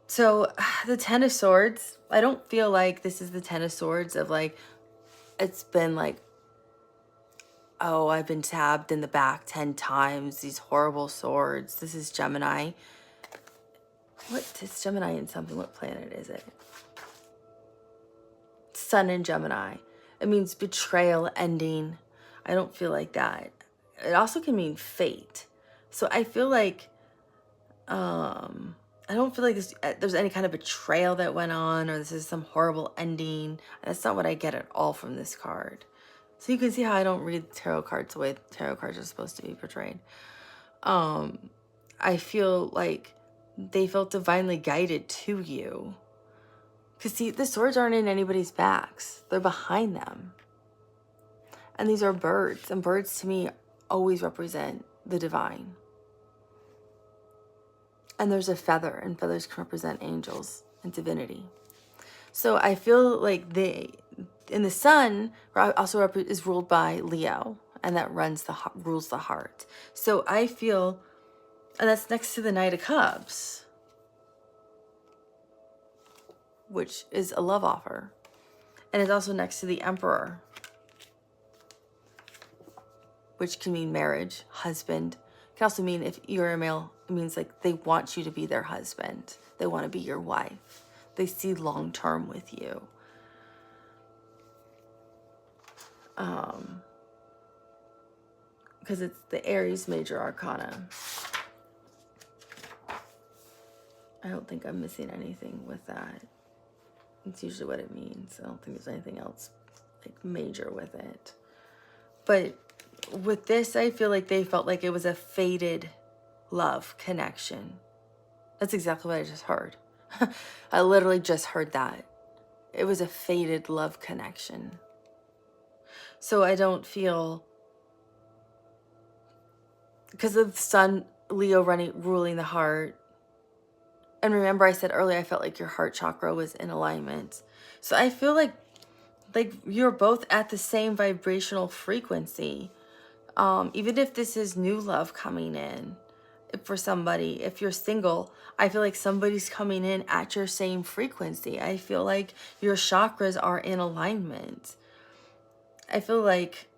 So the Ten of Swords, I don't feel like this is the Ten of Swords of like, it's been like, oh, I've been stabbed in the back 10 times, these horrible swords. This is Gemini. What is Gemini in something? What planet is it? Sun in Gemini. It means betrayal, ending. I don't feel like that. It also can mean fate. So I feel like, I don't feel like there's any kind of betrayal that went on, or this is some horrible ending. That's not what I get at all from this card. So you can see how I don't read tarot cards the way tarot cards are supposed to be portrayed. I feel like they felt divinely guided to you. Because see, the swords aren't in anybody's backs. They're behind them. And these are birds. And birds to me always represent the divine. And there's a feather, and feathers can represent angels and divinity. So I feel like and the sun also is ruled by Leo, and that rules the heart. So I feel, and that's next to the Knight of Cups, which is a love offer. And it's also next to the Emperor, which can mean marriage, husband. It can also mean, if you're a male, it means like they want you to be their husband. They want to be your wife. They see long term with you. Because it's the Aries major arcana. I don't think I'm missing anything with that. It's usually what it means. I don't think there's anything else like major with it. But with this, I feel like they felt like it was a fated love connection. That's exactly what I just heard. I literally just heard that. It was a fated love connection. So I don't feel, because of the sun, Leo ruling the heart. And remember I said earlier, I felt like your heart chakra was in alignment. So I feel like you're both at the same vibrational frequency. Even if this is new love coming in for somebody, if you're single, I feel like somebody's coming in at your same frequency. I feel like your chakras are in alignment. I feel like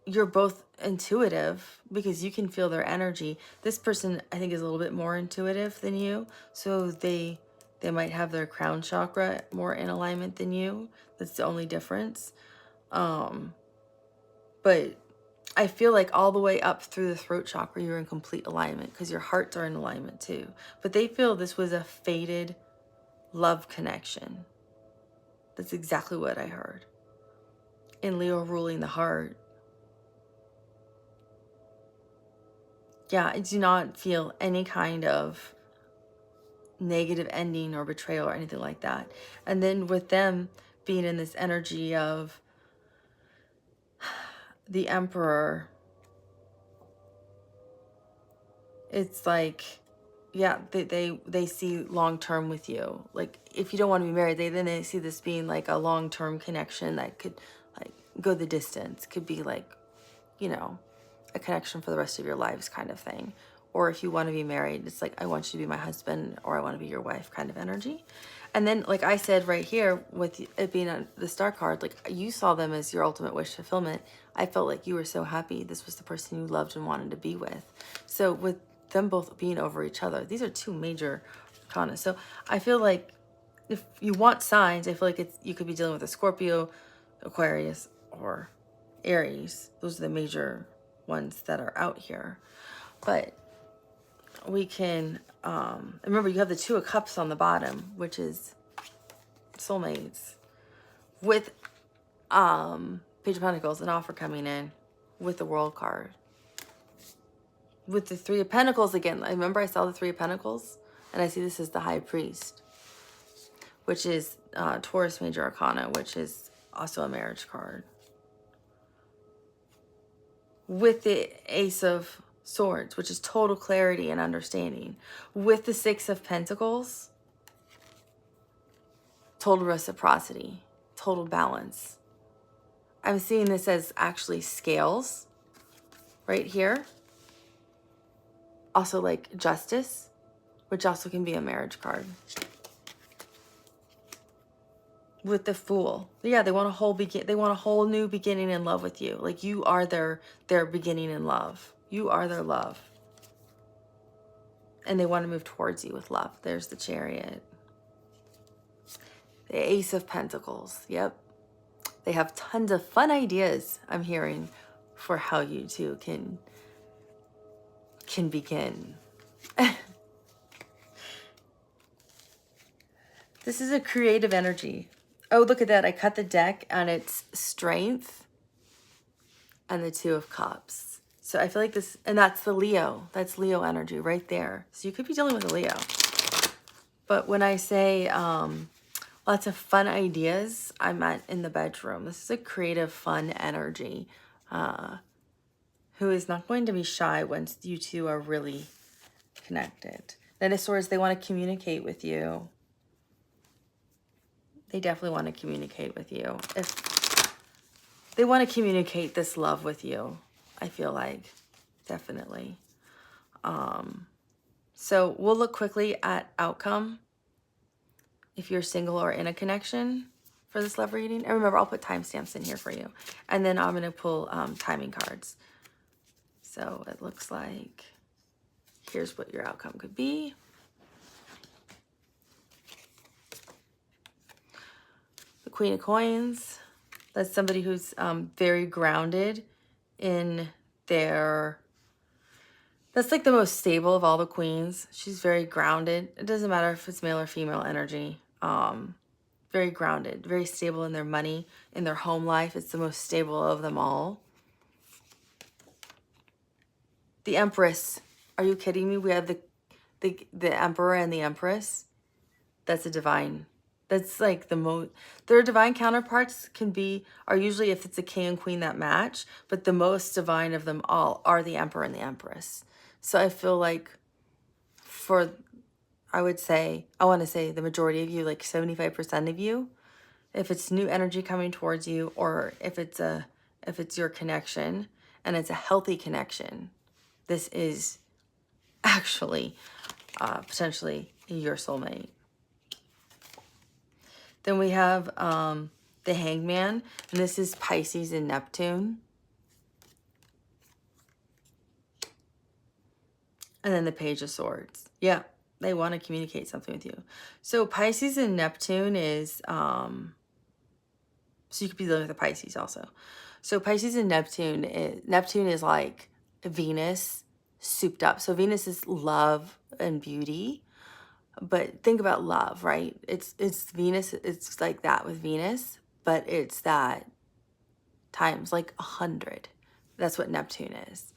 you're both intuitive because you can feel their energy. This person, I think, is a little bit more intuitive than you. So they might have their crown chakra more in alignment than you. That's the only difference. But I feel like all the way up through the throat chakra, you're in complete alignment because your hearts are in alignment too. But they feel this was a fated love connection. That's exactly what I heard. In Leo ruling the heart. Yeah, I do not feel any kind of negative ending or betrayal or anything like that. And then with them being in this energy of the Emperor, it's like, yeah, they see long term with you. Like, if you don't want to be married, then they see this being like a long term connection that could like go the distance. Could be like, you know, a connection for the rest of your lives kind of thing. Or if you want to be married, it's like, I want you to be my husband or I want to be your wife kind of energy. And then, like I said right here, with it being on the star card, like you saw them as your ultimate wish fulfillment. I felt like you were so happy this was the person you loved and wanted to be with. So with them both being over each other, these are two major arcana. So I feel like if you want signs, I feel like you could be dealing with a Scorpio, Aquarius, or Aries. Those are the major ones that are out here. But we can remember, you have the Two of Cups on the bottom, which is soulmates, with Page of Pentacles, an offer coming in, with the World card, with the Three of Pentacles again. I remember I saw the Three of Pentacles, and I see this as the High Priest, which is Taurus major arcana, which is also a marriage card, with the Ace of Swords, which is total clarity and understanding, with the Six of Pentacles, total reciprocity, total balance. I'm seeing this as actually scales right here. Also like Justice, which also can be a marriage card. With the Fool, yeah, they want a whole new beginning in love with you. Like you are their beginning in love. You are their love. And they want to move towards you with love. There's the Chariot. The Ace of Pentacles. Yep. They have tons of fun ideas, I'm hearing, for how you two can begin. This is a creative energy. Oh, look at that. I cut the deck and it's Strength and the Two of Cups. So I feel like this, and that's the Leo. That's Leo energy right there. So you could be dealing with a Leo. But when I say lots of fun ideas, I meant in the bedroom. This is a creative, fun energy who is not going to be shy once you two are really connected. Then of Swords, they want to communicate with you. They definitely want to communicate with you. If they want to communicate this love with you, I feel like, definitely. So we'll look quickly at outcome if you're single or in a connection for this love reading. And remember, I'll put timestamps in here for you. And then I'm going to pull timing cards. So it looks like here's what your outcome could be. The Queen of Coins. That's somebody who's very grounded in their... That's like the most stable of all the queens. She's very grounded. It doesn't matter if it's male or female energy. Very grounded, very stable in their money, in their home life. It's the most stable of them all. The Empress. Are you kidding me? We have the Emperor and the Empress. That's a divine. That's like the most... Their divine counterparts are usually if it's a king and queen that match, but the most divine of them all are the Emperor and the Empress. So I feel like I want to say the majority of you, like 75% of you, if it's new energy coming towards you, or if it's your connection and it's a healthy connection, this is actually potentially your soulmate. Then we have the Hangman, and this is Pisces and Neptune. And then the Page of Swords. Yeah, they want to communicate something with you. So Pisces and Neptune is... so you could be dealing with the Pisces also. So Pisces and Neptune is like Venus souped up. So Venus is love and beauty. But think about love, right? It's Venus. It's like that with Venus. But it's that times like 100. That's what Neptune is.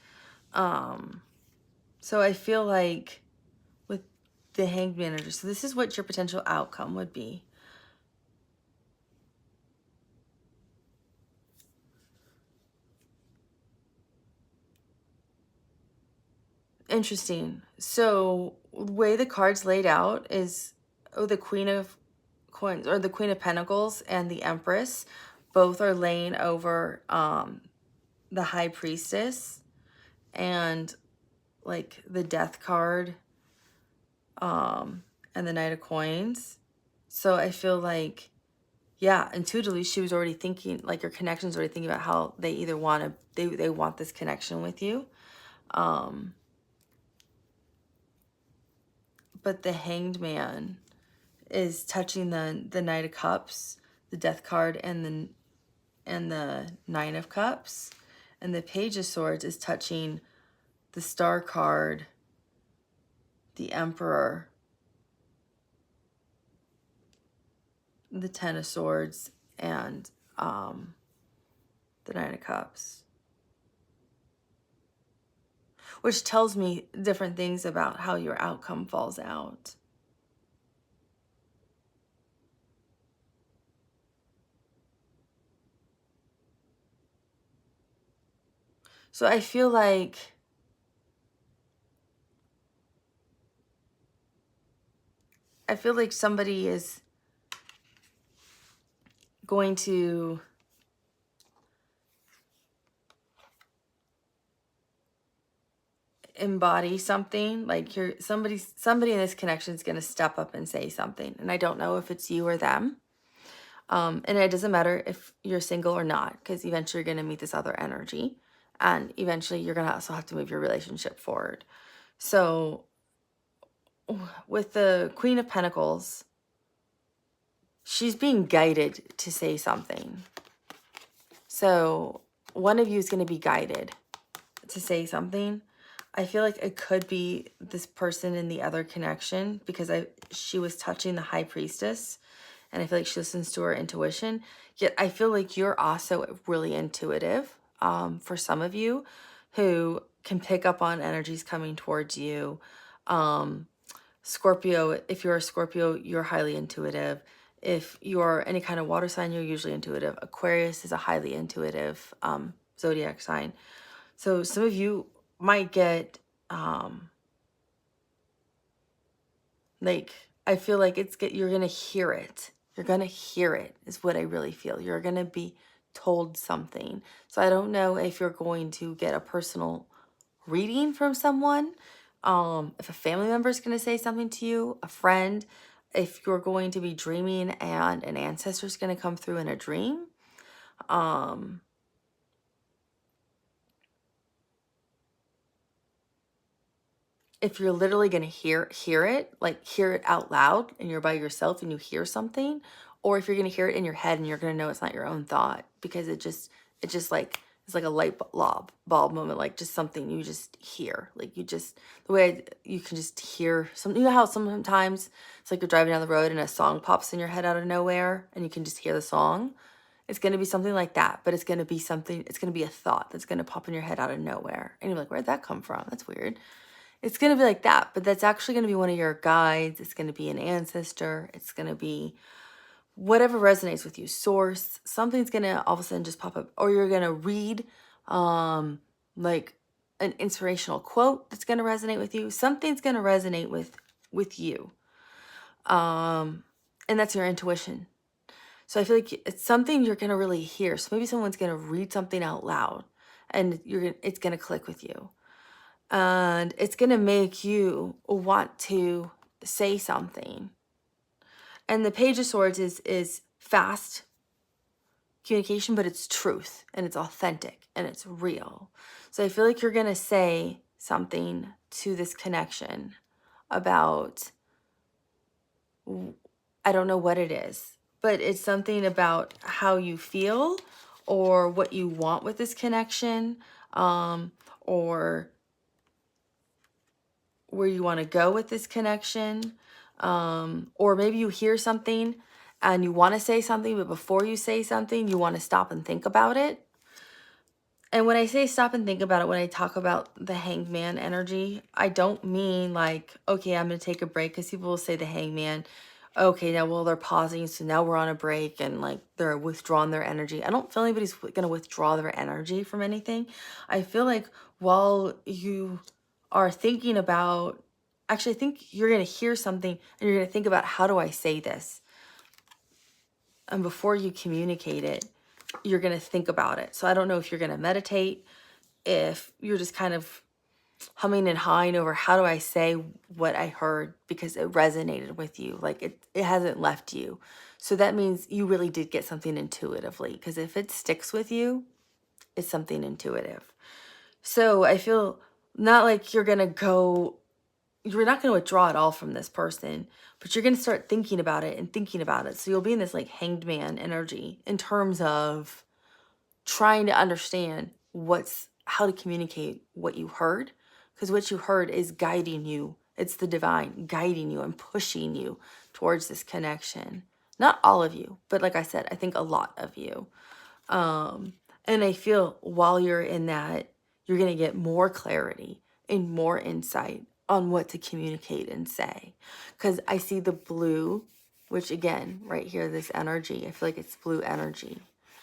So I feel like with the Hanged Manager, so this is what your potential outcome would be. Interesting. So the way the cards laid out is the Queen of Coins, or the Queen of Pentacles, and the Empress. Both are laying over the High Priestess and like the Death card and the Knight of Coins. So I feel like, yeah, intuitively she was already thinking, like your connection's already thinking about how they either want to, they want this connection with you. But the Hanged Man is touching the Knight of Cups, the Death card, and the Nine of Cups. And the Page of Swords is touching the Star card, the Emperor, the Ten of Swords, and the Nine of Cups. Which tells me different things about how your outcome falls out. So I feel like somebody is going to embody something. Like somebody in this connection is going to step up and say something, and I don't know if it's you or them. And it doesn't matter if you're single or not, because eventually you're going to meet this other energy, and eventually you're going to also have to move your relationship forward. So with the Queen of Pentacles, she's being guided to say something. So one of you is going to be guided to say something. I feel like it could be this person in the other connection, because she was touching the High Priestess, and I feel like she listens to her intuition. Yet I feel like you're also really intuitive for some of you who can pick up on energies coming towards you. Scorpio, if you're a Scorpio, you're highly intuitive. If you're any kind of water sign, you're usually intuitive. Aquarius is a highly intuitive zodiac sign. So some of you might get, like, I feel like you're going to hear it. You're going to hear it, is what I really feel. You're going to be told something. So I don't know if you're going to get a personal reading from someone, if a family member is going to say something to you, a friend, if you're going to be dreaming and an ancestor is going to come through in a dream. If you're literally going to hear it, like hear it out loud and you're by yourself and you hear something, or if you're going to hear it in your head and you're going to know it's not your own thought, because it just like, it's like a light bulb moment, like just something you just hear, like you just, the way you can just hear something. You know how sometimes it's like you're driving down the road and a song pops in your head out of nowhere and you can just hear the song? It's going to be something like that, but it's going to be something, it's going to be a thought that's going to pop in your head out of nowhere. And you're like, where'd that come from? That's weird. It's going to be like that, but that's actually going to be one of your guides. It's going to be an ancestor. It's going to be whatever resonates with you. Source. Something's going to all of a sudden just pop up. Or you're going to read like an inspirational quote that's going to resonate with you. Something's going to resonate with you. And that's your intuition. So I feel like it's something you're going to really hear. So maybe someone's going to read something out loud and it's going to click with you. And it's going to make you want to say something. And the Page of Swords is fast communication, but it's truth and it's authentic and it's real. So I feel like you're going to say something to this connection about, I don't know what it is, but it's something about how you feel or what you want with this connection, or where you want to go with this connection, or maybe you hear something and you want to say something, but before you say something, you want to stop and think about it. And when I say stop and think about it, when I talk about the hangman energy, I don't mean like, okay, I'm going to take a break, because people will say the hangman, okay, now, well, they're pausing, so now we're on a break, and like they're withdrawing their energy. I don't feel anybody's going to withdraw their energy from anything. I feel like while you are thinking about, actually, I think you're going to hear something and you're going to think about, how do I say this? And before you communicate it, you're going to think about it. So I don't know if you're going to meditate, if you're just kind of humming and hawing over, how do I say what I heard, because it resonated with you, like it hasn't left you. So that means you really did get something intuitively, because if it sticks with you, it's something intuitive. So I feel not like you're not going to withdraw at all from this person, but you're going to start thinking about it and thinking about it. So you'll be in this like hanged man energy in terms of trying to understand how to communicate what you heard, because what you heard is guiding you. It's the divine guiding you and pushing you towards this connection. Not all of you, but like I said, I think a lot of you. And I feel while you're in that, you're going to get more clarity and more insight on what to communicate and say. Because I see the blue, which again, right here, this energy, I feel like it's blue energy.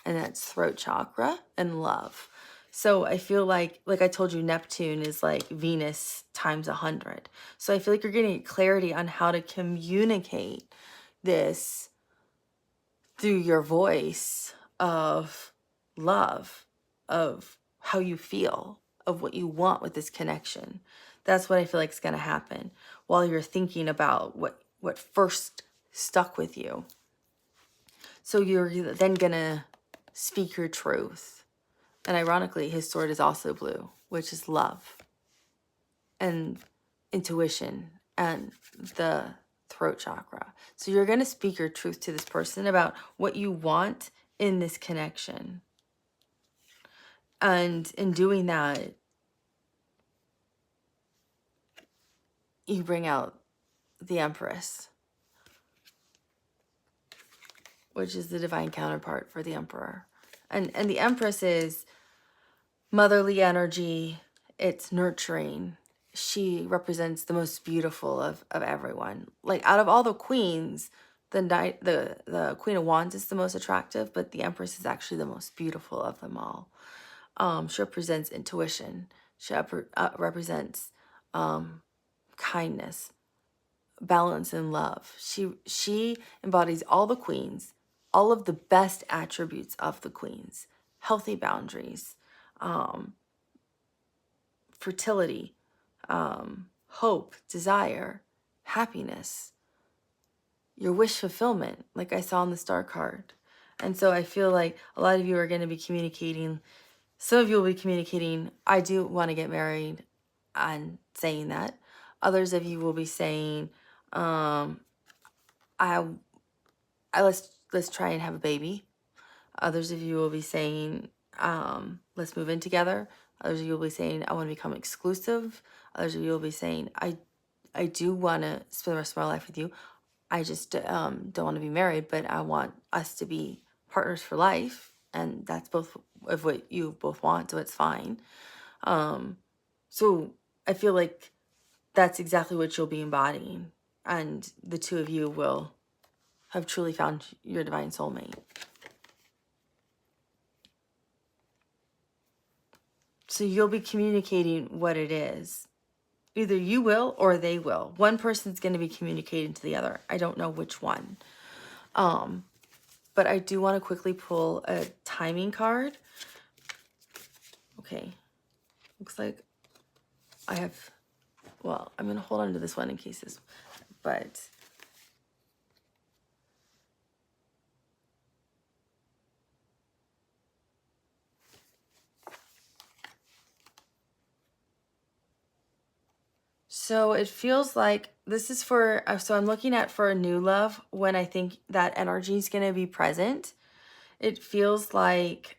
And that's throat chakra and love. So I feel like I told you, Neptune is like Venus times 100. So I feel like you're getting clarity on how to communicate this through your voice of love, of how you feel, of what you want with this connection. That's what I feel like is going to happen while you're thinking about what first stuck with you. So you're then going to speak your truth. And ironically, his sword is also blue, which is love and intuition and the throat chakra. So you're going to speak your truth to this person about what you want in this connection. And in doing that, you bring out the Empress, which is the divine counterpart for the Emperor. And the Empress is motherly energy. It's nurturing. She represents the most beautiful of everyone. Like out of all the queens, the Queen of Wands is the most attractive, but the Empress is actually the most beautiful of them all. She represents intuition. She represents kindness, balance and love. She embodies all the queens, all of the best attributes of the queens: healthy boundaries, fertility, hope, desire, happiness, your wish fulfillment, like I saw in the star card. And so I feel like a lot of you are going to be communicating. Some of you will be communicating, I do want to get married, and saying that. Others of you will be saying, I let's try and have a baby. Others of you will be saying, let's move in together. Others of you will be saying, I want to become exclusive. Others of you will be saying, I do want to spend the rest of my life with you. I just don't want to be married, but I want us to be partners for life. And that's both of what you both want, so it's fine. So I feel like that's exactly what you'll be embodying. And the two of you will have truly found your divine soulmate. So you'll be communicating what it is. Either you will or they will. One person's going to be communicating to the other. I don't know which one. But I do want to quickly pull a timing card. Okay. Looks like I have, well, I'm going to hold on to this one in case this, but so it feels like this is for, so I'm looking at for a new love when I think that energy is going to be present. It feels like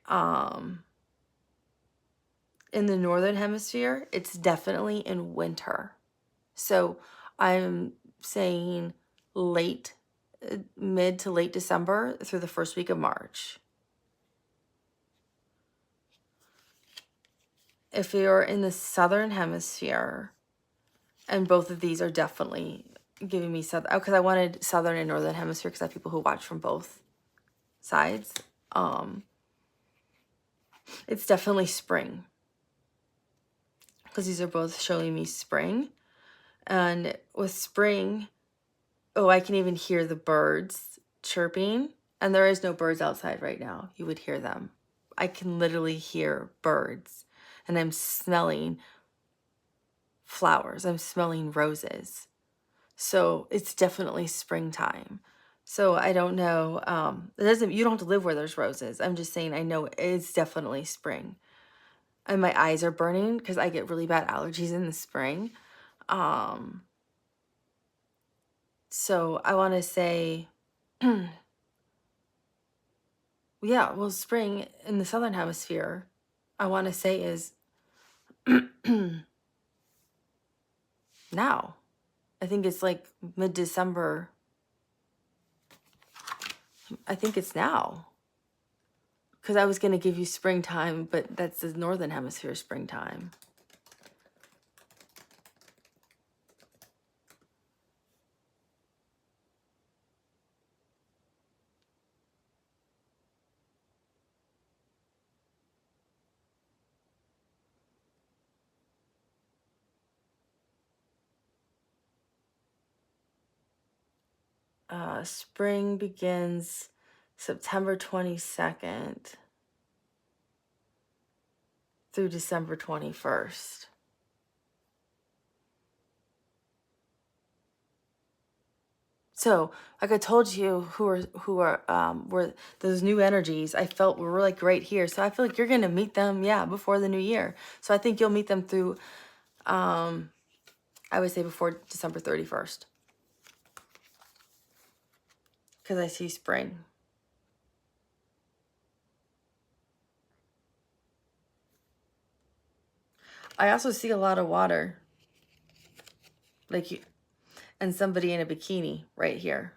in the northern hemisphere, it's definitely in winter. So I'm saying mid to late December through the first week of March. If you're in the southern hemisphere, and both of these are definitely giving me southern, because I wanted southern and northern hemisphere because I have people who watch from both sides. It's definitely spring, because these are both showing me spring. And with spring, oh, I can even hear the birds chirping. And there is no birds outside right now. You would hear them. I can literally hear birds. And I'm smelling flowers. I'm smelling roses. So it's definitely springtime. So I don't know. You don't have to live where there's roses. I'm just saying I know it's definitely spring. And my eyes are burning because I get really bad allergies in the spring. So I want to say, yeah, well, spring in the southern hemisphere, I want to say is now. I think it's like mid-December. I think it's now. Because I was going to give you springtime, but that's the northern hemisphere springtime. Spring begins September 22nd through December 21st. So, like I told you, were those new energies I felt were really great here. So I feel like you're gonna meet them, yeah, before the new year. So I think you'll meet them through, I would say before December 31st, because I see spring. I also see a lot of water, like you, and somebody in a bikini right here.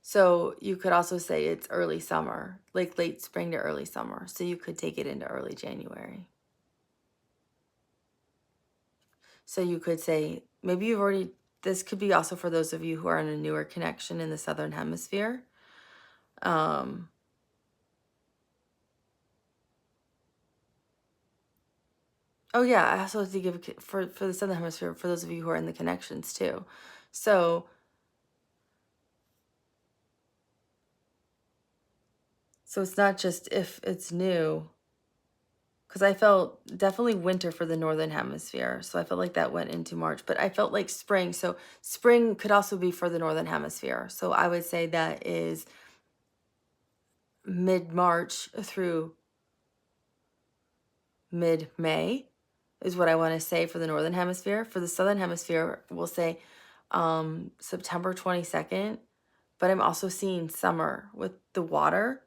So you could also say it's early summer, like late spring to early summer. So you could take it into early January. So you could say, maybe you've already, this could be also for those of you who are in a newer connection in the southern hemisphere. Oh yeah, I also have to give for the southern hemisphere for those of you who are in the connections too. So it's not just if it's new, because I felt definitely winter for the northern hemisphere. So I felt like that went into March, but I felt like spring. So spring could also be for the northern hemisphere. So I would say that is mid-March through mid-May is what I want to say for the northern hemisphere. For the southern hemisphere, we'll say September 22nd, but I'm also seeing summer with the water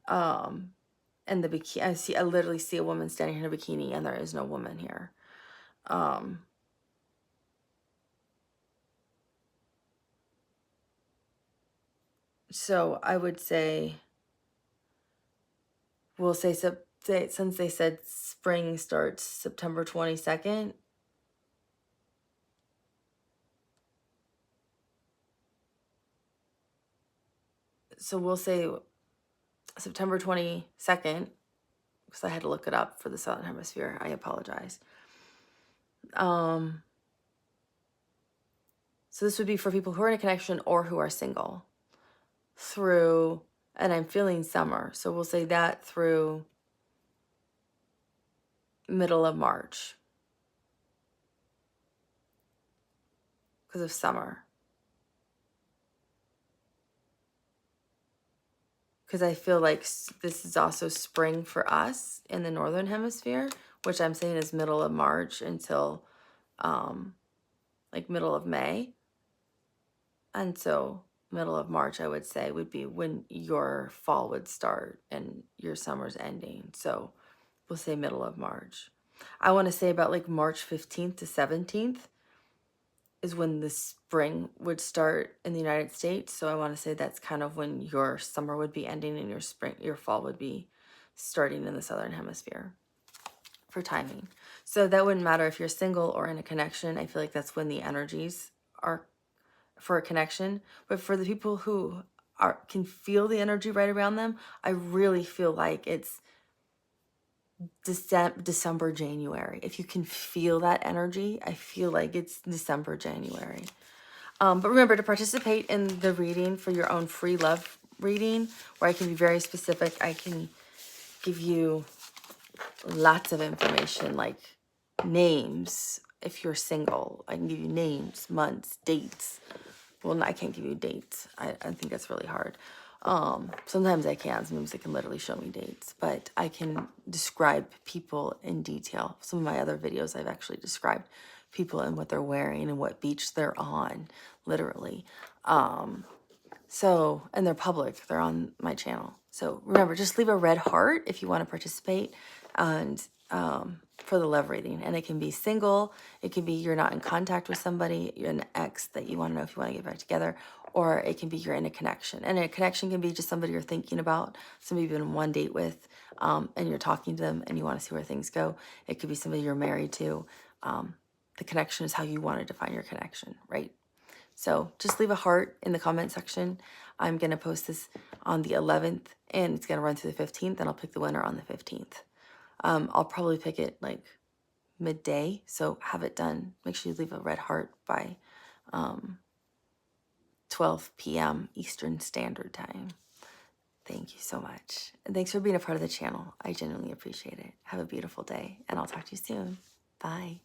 and the bikini. I literally see a woman standing in a bikini, and there is no woman here. So I would say, we'll say, since they said spring starts September 22nd, so we'll say September 22nd, because I had to look it up for the southern hemisphere. I apologize. So this would be for people who are in a connection or who are single through, and I'm feeling summer. So we'll say that through middle of March because of summer. Because I feel like this is also spring for us in the northern hemisphere, which I'm saying is middle of March until like middle of May. And so middle of March, I would say, would be when your fall would start and your summer's ending. So we'll say middle of March. I want to say about like March 15th to 17th is when the spring would start in the United States. So I want to say that's kind of when your summer would be ending and your fall would be starting in the southern hemisphere for timing. So that wouldn't matter if you're single or in a connection. I feel like that's when the energies are for a connection. But for the people who can feel the energy right around them, I really feel like it's December, January. If you can feel that energy, I feel like it's December, January. But remember to participate in the reading for your own free love reading, where I can be very specific. I can give you lots of information, like names. If you're single, I can give you names, months, dates. Well, I can't give you dates. I think that's really hard. Sometimes I can. Sometimes they can literally show me dates. But I can describe people in detail. Some of my other videos, I've actually described people and what they're wearing and what beach they're on, literally. So, and they're public. They're on my channel. So remember, just leave a red heart if you want to participate. And for the love reading. And it can be single. It can be you're not in contact with somebody. You're an ex that you want to know if you want to get back together. Or it can be you're in a connection. And a connection can be just somebody you're thinking about, somebody you've been on one date with, and you're talking to them and you want to see where things go. It could be somebody you're married to. The connection is how you want to define your connection, right? So just leave a heart in the comment section. I'm going to post this on the 11th, and it's going to run through the 15th, and I'll pick the winner on the 15th. I'll probably pick it like midday, so have it done. Make sure you leave a red heart by 12 p.m. Eastern Standard Time. Thank you so much. And thanks for being a part of the channel. I genuinely appreciate it. Have a beautiful day, and I'll talk to you soon. Bye.